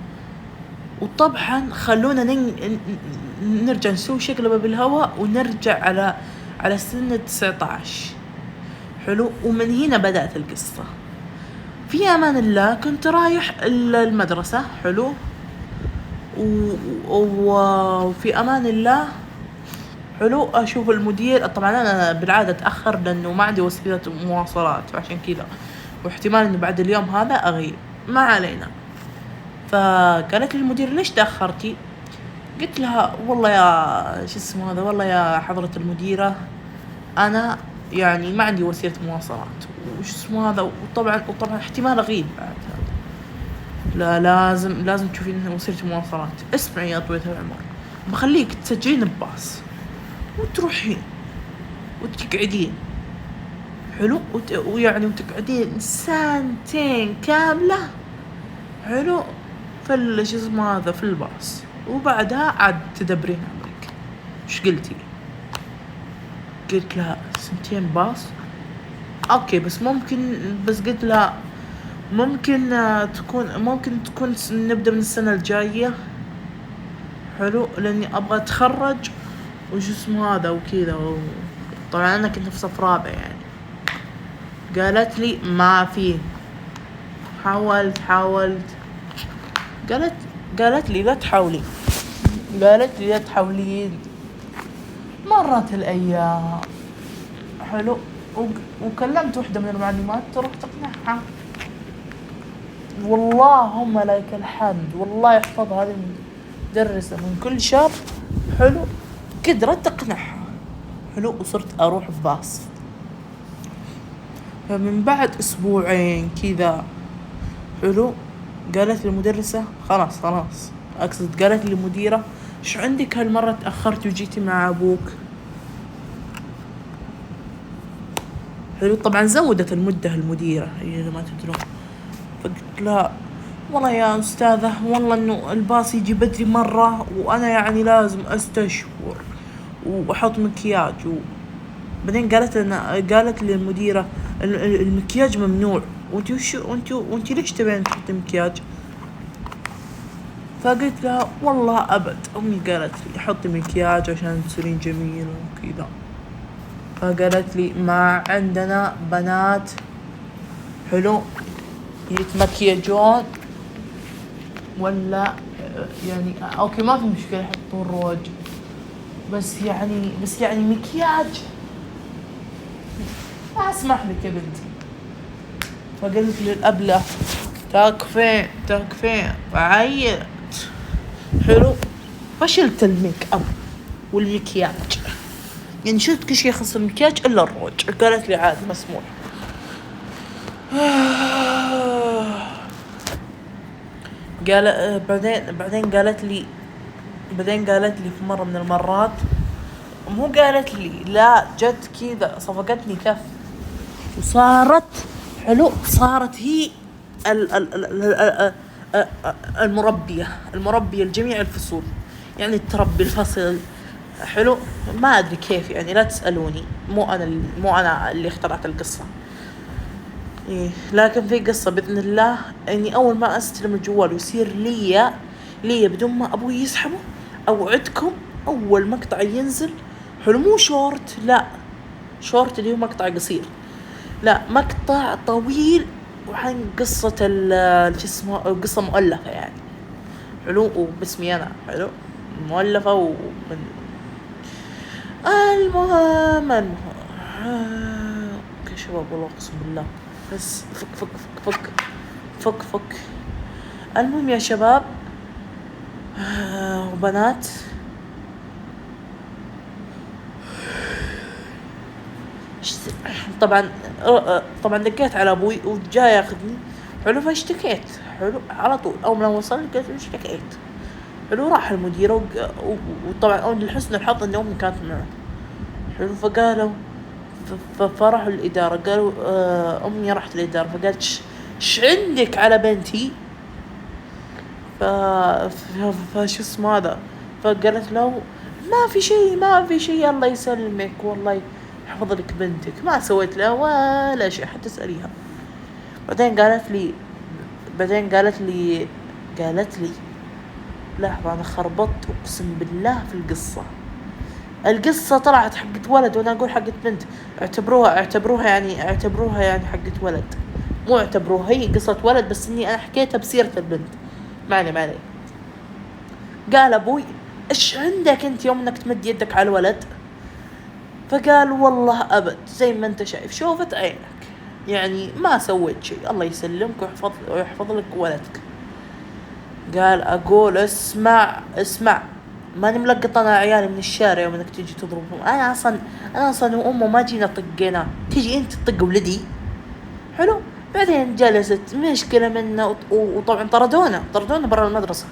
وطبعا خلونا نرجع نسوي شقلبة بالهواء ونرجع على سن 19، حلو. ومن هنا بدأت القصة. في امان الله كنت رايح المدرسة، حلو، وفي امان الله، حلو، اشوف المدير. طبعا انا بالعاده اتاخر لانه ما عندي وسيله مواصلات، فعشان كذا واحتمال انه بعد اليوم هذا اغيب، ما علينا. فقالت لي المدير ليش تأخرتي؟ قلت لها والله يا شو اسمه هذا، والله يا حضرة المديرة انا يعني ما عندي وسيلة مواصلات وش اسمه هذا، وطبعا احتمال اغيب بعد هذا. لا لازم تشوفين وسيلة مواصلات. اسمعي يا طويلة العمر، بخليك تسجلين بباص وتروحين وتقعدين حلو، ويعني وتقعدين ساعتين كاملة حلو في شو اسمه هذا في الباص، وبعدها عاد تدبرين عمرك. وش قلتي؟ قلت لها 2 باص اوكي، بس قلت لها ممكن تكون نبدأ من السنة الجاية حلو، لاني ابغى اتخرج وش اسمه هذا وكذا طبعا انا كنت في صف رابع يعني. قالت لي ما في، حاولت قالت لي لا تحاولين. مرت الايام حلو، وكلمت واحدة من المعلمات تروح تقنعها. والله لك الحمد، والله يحفظ هذه المدرسة من كل شر حلو، قدرت تقنعها حلو، وصرت اروح بباص. فمن بعد 2 أسبوع كذا حلو، قالت لي المدرسة خلاص اقصد قالت لي المديرة شو عندك هالمرة تأخرتي وجيتي مع ابوك حلو. طبعا زودت المدة المديرة إذا ما تدرون. فقلت لها والله يا أستاذة والله إنه الباص يجي بدري مرة، وأنا يعني لازم أستشور وأحط مكياج بعدين قالت لي المديرة المكياج ممنوع، وانتي ليش تبين تحطي مكياج؟ فقلت لها والله أبد، أمي قالت لي حطي مكياج عشان تصيرين جميلة وكذا. فقالت لي ما عندنا بنات حلو يتمكيجون ولا يعني اوكي ما في مشكلة يحطون روج، بس يعني مكياج ما اسمح لك يا بنتي. فقلت للأبلة تكفين وعيت حلو. فشلت الميك اب والمكياج، يعني شلت كل شيء يخص المكياج الا الروج. قالت لي عادي مسموح. بعدين قالت لي في مرة من المرات، مو قالت لي لا جد كذا، صفقتني كف وصارت حلو، صارت هي المربية لجميع الفصول، يعني تربي الفصل حلو. ما ادري كيف يعني، لا تسألوني، مو انا اللي اخترعت القصة. إيه، لكن في قصة بإذن الله اني اول ما استلم الجوال ويصير لي بدون ما ابوي يسحبه، اوعدكم اول مقطع ينزل حلو، مو شورت، لا شورت اللي هو مقطع قصير، لا مقطع طويل وعن قصة شو اسمه، قصة مؤلفة يعني حلو، وباسمي انا حلو مؤلفة ومن المهم اوكي شباب والله اقسم بالله بس فك المهم يا شباب وبنات، طبعا دقيت على ابوي وجاي ياخذني حلو، فاشتكيت حلو على طول. اول ما وصلت قلت اشتكيت حلو، راح المدير وطبعا لحسن الحظ ان امي كانت معه حلو. فقالوا فراحوا الاداره، قالوا امي راحت الاداره، فقالت ايش عندك على بنتي؟ فشو اسمه هذا، فقالت له ما في شيء الله يسلمك والله يحفظ لك بنتك، ما سويت لها ولا شيء حتى تسأليها. بعدين قالت لي لحظة أنا خربطت أقسم بالله في القصة طلعت حقت ولد وأنا أقول حقت بنت. اعتبروها يعني حقت ولد، مو اعتبروها هي قصة ولد، بس إني أنا حكيتها بسيرة البنت. معني قال أبوي إيش عندك أنت يوم إنك تمد يدك على الولد؟ فقال والله أبد، زي ما أنت شايف شوفت عينك يعني ما سويت شيء، الله يسلمك ويحفظ لك ولدك. قال أقول اسمع ماني ملقط أنا عيالي من الشارع وإنك تيجي تضربهم. أنا أصلا وأمه ما جينا طقينا، تيجي أنت تطق ولدي. حلو. بعدين جلست مشكلة منه وطبعا طردونا برا المدرسة.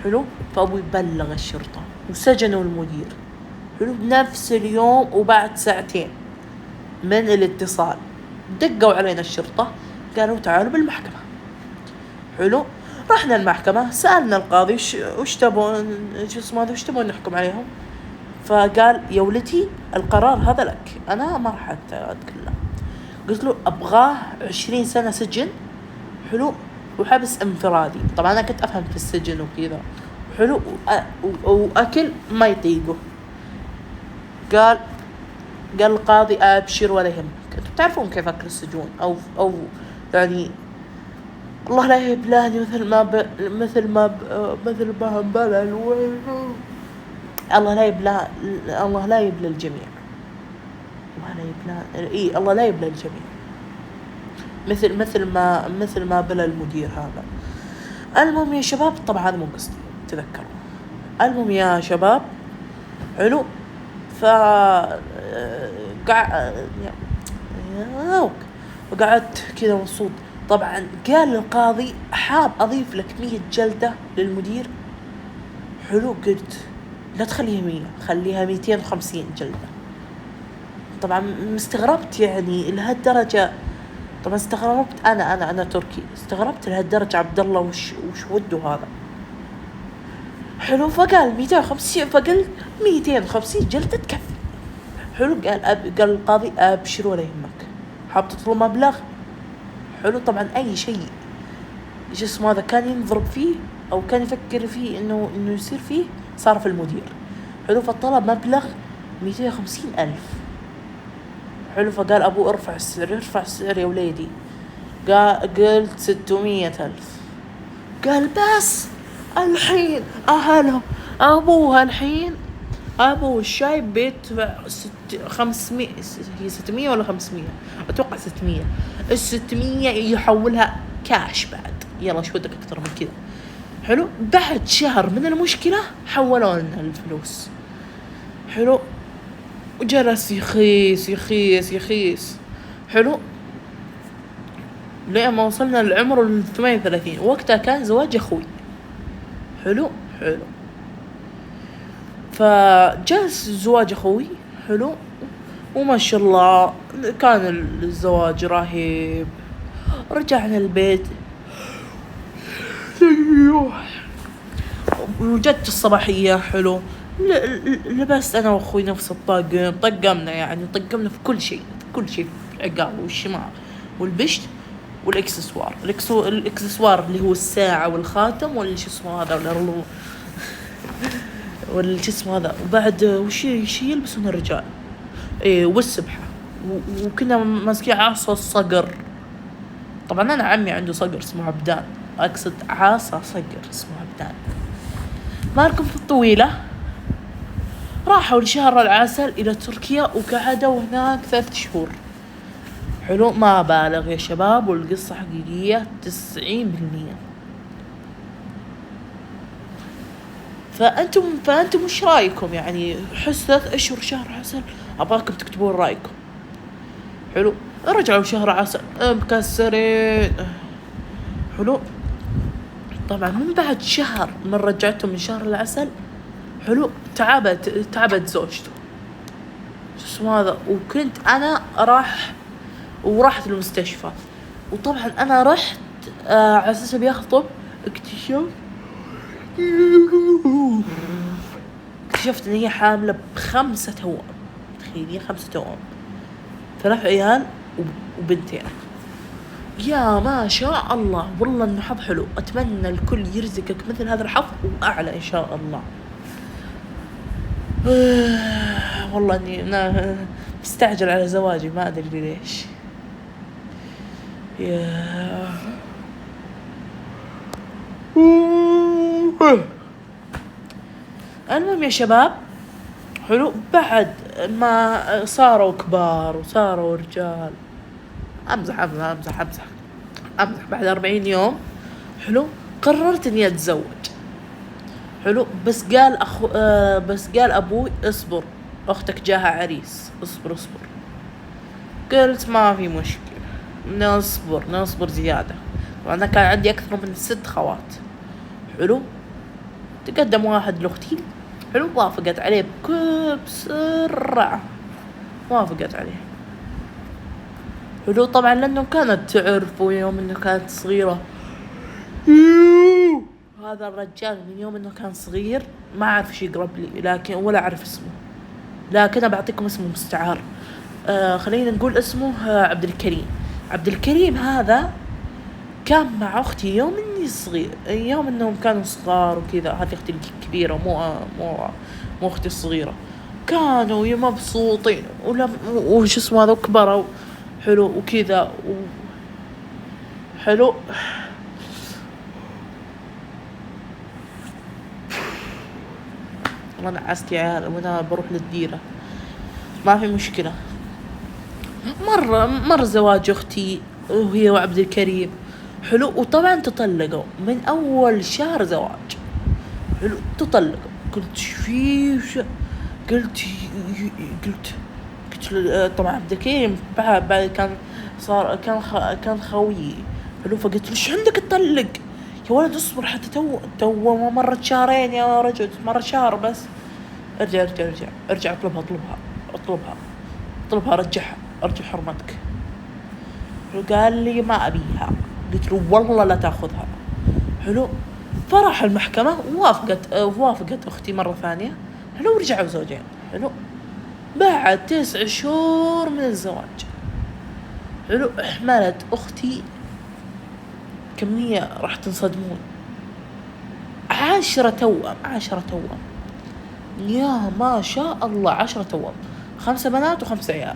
حلو. فأبوي بلغ الشرطة وسجنوا المدير. حلو. بنفس اليوم وبعد ساعتين من الاتصال دقوا علينا الشرطة، قالوا تعالوا بالمحكمة. حلو. رحنا المحكمة، سألنا القاضي وش تبون وش تبون نحكم عليهم. فقال يا ولدي القرار هذا لك، أنا ما راح أتكلم. قلت له أبغاه 20 سنة سجن. حلو. وحبس انفرادي. طبعا أنا كنت أفهم في السجن وكذا. حلو. وأكل ما يطيقه. قال القاضي أبشر ولا يهمك. أنتم تعرفون كيف أكل السجون أو يعني الله لا يبلاني مثل ما بلا الويل. الله لا يبلى الجميع. الله لا يبلى الجميع. مثل ما بلى المدير هذا. المهم يا شباب، طبعا هذا مو قصدي تذكروا. المهم يا شباب، حلو. وقعدت كذا مبسوط. طبعا قال القاضي حاب أضيف لك 100 جلدة للمدير. حلو. قلت لا تخليها 100، خليها 250 جلدة. طبعا مستغربت يعني لهالدرجة. طبعا استغربت أنا تركي، استغربت لهالدرجة عبد الله وش وده هذا. حلو. فقال 250، فقلت 250 جلدة تكفي. حلو. قال القاضي أبشر ولا يهمك، حاب تطلب مبلغ. حلو. طبعا أي شيء اسمه هذا كان ينضرب فيه أو كان يفكر فيه إنه يصير فيه صار في المدير. حلو. فطلب مبلغ 250,000. حلو. فقال أبو ارفع السعر يا وليدي. قلت 600,000. قال بس الحين أبوها الحين أبو الشايب بيدفع 500، هي 600 ولا 500؟ أتوقع 600. 600 يحولها كاش بعد. يلا شو بدك أكتر من كذا. حلو. بعد شهر من المشكلة حولوا لنا الفلوس. حلو. وجلس يخيس. حلو. لما وصلنا لعمر 38. وقتها كان زواج أخوي. حلو. فجلس زواج أخوي. حلو. وما شاء الله كان الزواج رهيب. رجعنا البيت، وجدت الصباحية. حلو. لبست أنا وأخوي نفس الطاقم، طقمنا في كل شيء، العقال والشماغ والبشت والإكسسوار. الإكسسوار اللي هو الساعة والخاتم والشي اسمه هذا والشي اسمه هذا. وبعد وش يلبسون الرجال؟ والسبحة. وكنا ماسكين عصا الصقر. طبعا أنا عمي عنده صقر اسمه عبدان، أقصد عصا صقر اسمه عبدان. مالكم في الطويلة، راحوا لشهر العسل إلى تركيا وقعدوا هناك 3 شهور. حلو. ما بالغ يا شباب، والقصة حقيقية 90%. فأنتم وش رأيكم؟ يعني حس 3 أشهر شهر عسل، أبغاكم تكتبون رأيكم. حلو. رجعوا شهر عسل مكسرين. حلو. طبعا من بعد شهر من رجعتهم من شهر العسل، حلو، تعبت زوجته شو اسمه هذا. وكنت أنا ورحت المستشفى. وطبعا أنا رحت على أساس بيخطب. اكتشفت إن هي حاملة ب5 توأم. تخيلين 5 توأم، 3 عيال وبنتين. يا ما شاء الله، والله إنه حظ حلو. أتمنى الكل يرزقك مثل هذا الحظ وأعلى إن شاء الله. والله إني أنا مستعجل على زواجي، ما أدري ليش. المهم يا شباب، حلو، بعد ما صاروا كبار وصاروا رجال، امزح. بعد 40 يوم حلو قررت اني اتزوج. حلو بس قال ابوي اصبر، اختك جاها عريس، اصبر. قلت ما في مشكلة، نصبر زيادة. وانا كان عندي اكثر من 6 خوات. حلو تقدم واحد لاختي، حلو وافقت عليه بكل بسرعة، وافقت عليه. حلو طبعا لانه كانت تعرف يوم انه كانت صغيرة. هذا الرجال من يوم انه كان صغير ما عارف ايش يقرب لي، لكن ولا اعرف اسمه، لكن انا بعطيكم اسمه مستعار. خلينا نقول اسمه عبد الكريم هذا كان مع اختي يوم اني صغير، يوم انهم كانوا صغار وكذا. هذه اختي الكبيرة مو اختي الصغيرة. كانوا مبسوطين وش اسمه هذا كبروا. حلو وكذا حلو. وانا عست يا عيال وانا بروح للديرة، ما في مشكلة. مرة زواج اختي وهي وعبد الكريم. حلو وطبعا تطلقوا من اول شهر زواج. حلو تطلقوا. قلت طبعا عبد الكريم بعد كان خويي. حلو فقلت له ايش عندك تطلق يا ولد؟ اصبر حتى تو ما مرت شهرين يا رجل، مرة شهر بس. ارجع اطلبها رجعها، ارجع حرمتك. قال لي ما ابيها. قلت له والله لا تاخذها. حلو فراح المحكمة ووافقت اختي مرة ثانية. حلو ورجعوا زوجين. حلو بعد 9 شهور من الزواج. حلو حملت اختي كمية راح تنصدمون، 10 توأم يا ما شاء الله. 10 توأم، 5 بنات و5 عيال.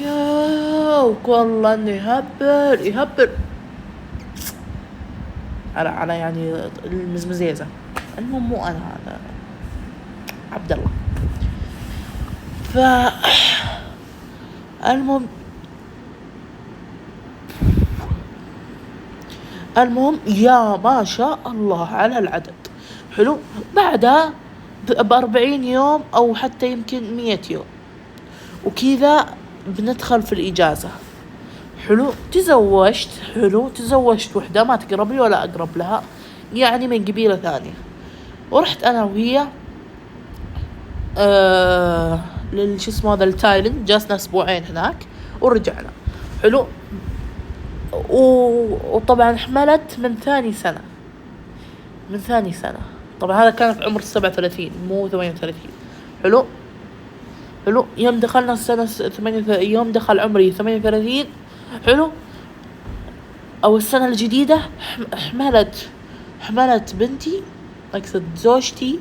يا والله انه يهبل على يعني المزمزيزة. المهم مو انا، هذا عبد الله. المهم يا ما شاء الله على العدد. حلو بعدها ب40 يوم او حتى يمكن 100 يوم وكذا بندخل في الإجازة. حلو تزوجت وحدة ما تقرب لي ولا أقرب لها، يعني من قبيلة ثانية. ورحت أنا وهي شو اسمه هذا التايلاند، جلسنا 2 أسبوع هناك ورجعنا. حلو وطبعا حملت من ثاني سنة. طبعا هذا كان في عمر 37 مو 38. حلو يوم دخلنا السنة 38، يوم دخل عمري 38. حلو او السنة الجديدة حملت بنتي، اقصد زوجتي،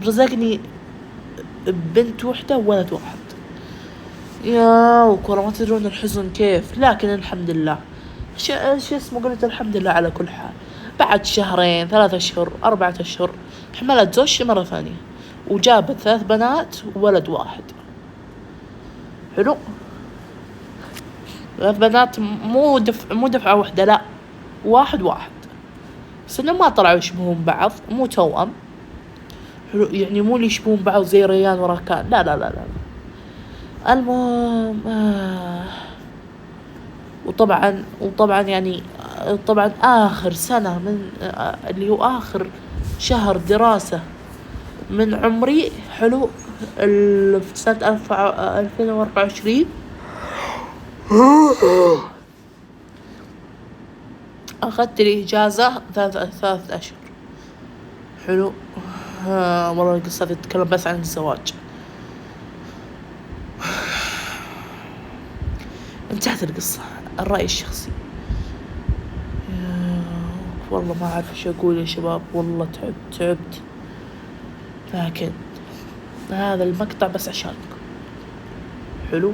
برزقني بنت وحدة وولد واحد. يا وكرة ما تدرون الحزن كيف، لكن الحمد لله. شو اسمه قلت الحمد لله على كل حال. بعد 2 3 أشهر 4 أشهر حملت زوجتي مرة ثانية وجابت 3 بنات وولد واحد. حلو 3 بنات مو دفعة واحدة، لا واحد بس انه ما طلعوا يشبهون بعض، مو توأم. حلو يعني مو اللي يشبهون بعض زي ريان وراكان، لا. المهم وطبعا يعني طبعا آخر سنة من اللي هو آخر شهر دراسة من عمري. حلو في سنة 2024 أخذت لي إجازة 3 أشهر. حلو والله القصة تتكلم بس عن الزواج. انتهت القصة. الرأي الشخصي والله ما أعرف إيش أقول يا شباب، والله تعبت لكن هذا المقطع بس عشانكم. حلو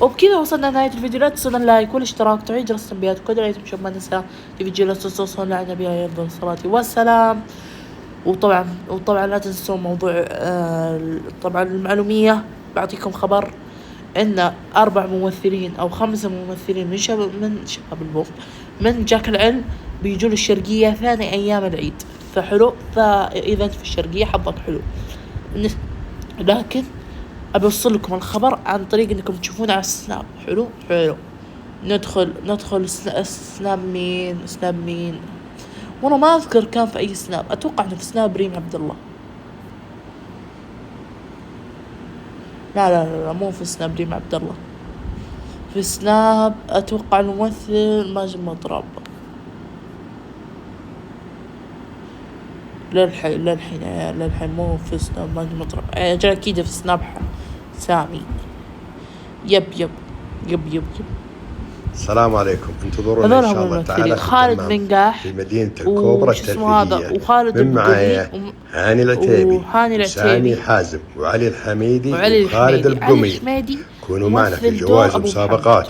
وبكذا وصلنا لنهاية الفيديو. لا تنسون اللايك والاشتراك وتفعيل جرس التنبيهات وكل اللي تمشون ما ننسى الفيديو. لا تنسون على النبي عليه الصلاة والسلام. وطبعا لا تنسون موضوع طبعا المعلومية، بعطيكم خبر ان 4 ممثلين او 5 ممثلين من شباب البوف من جاك العلم بيجون الشرقية ثاني ايام العيد، فحلو. فاذا انت في الشرقية حظك حلو. لكن ابي اوصل لكم الخبر عن طريق انكم تشوفون على السناب. حلو. ندخل سناب مين وانا ما اذكر كان في اي سناب. اتوقع انه في سناب ريم عبد الله. لا مو في سناب ريم عبد الله، في سناب اتوقع الممثل ماجد مطرب. للحين مو في سناب ماجد مطرب. اجل اكيد في سناب سامي. يب. السلام عليكم. انتظرونا ان شاء الله تعالى خالد منقاح في مدينة الكوبرا الترفيهية. وخالد من معايا هاني العتيبي وسامي حازم وعلي الحميدي وخالد البقمي. كونوا معنا في جوائز ومسابقات.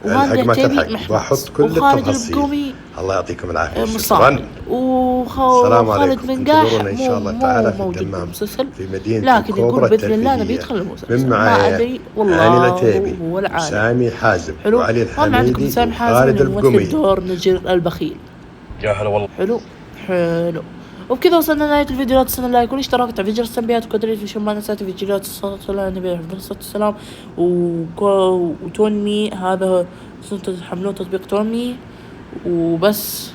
الحق ما تلحق بحط كل التفاصيل. الله يعطيكم العافية. شكرا. السلام عليكم. انتظرونا ان شاء الله تعالى في الدمام في مدينة الكوبرا الترفيهية. من معايا هاني العتيبي وسامي حازم وعلي الحميدي وخالد البقمي. دور نجر البخيل. يا هلا والله. حلو. وبكذا وصلنا لنهاية الفيديو. لا تنسوا اللايك والاشتراك وتفعيل جرس التنبيهات وكذلك في ما نسيت فيديوهات الصلاة على النبي عليه الصلاة والسلام وتونمي. هذا تحملون تطبيق تونمي وبس.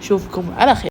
اشوفكم على خير.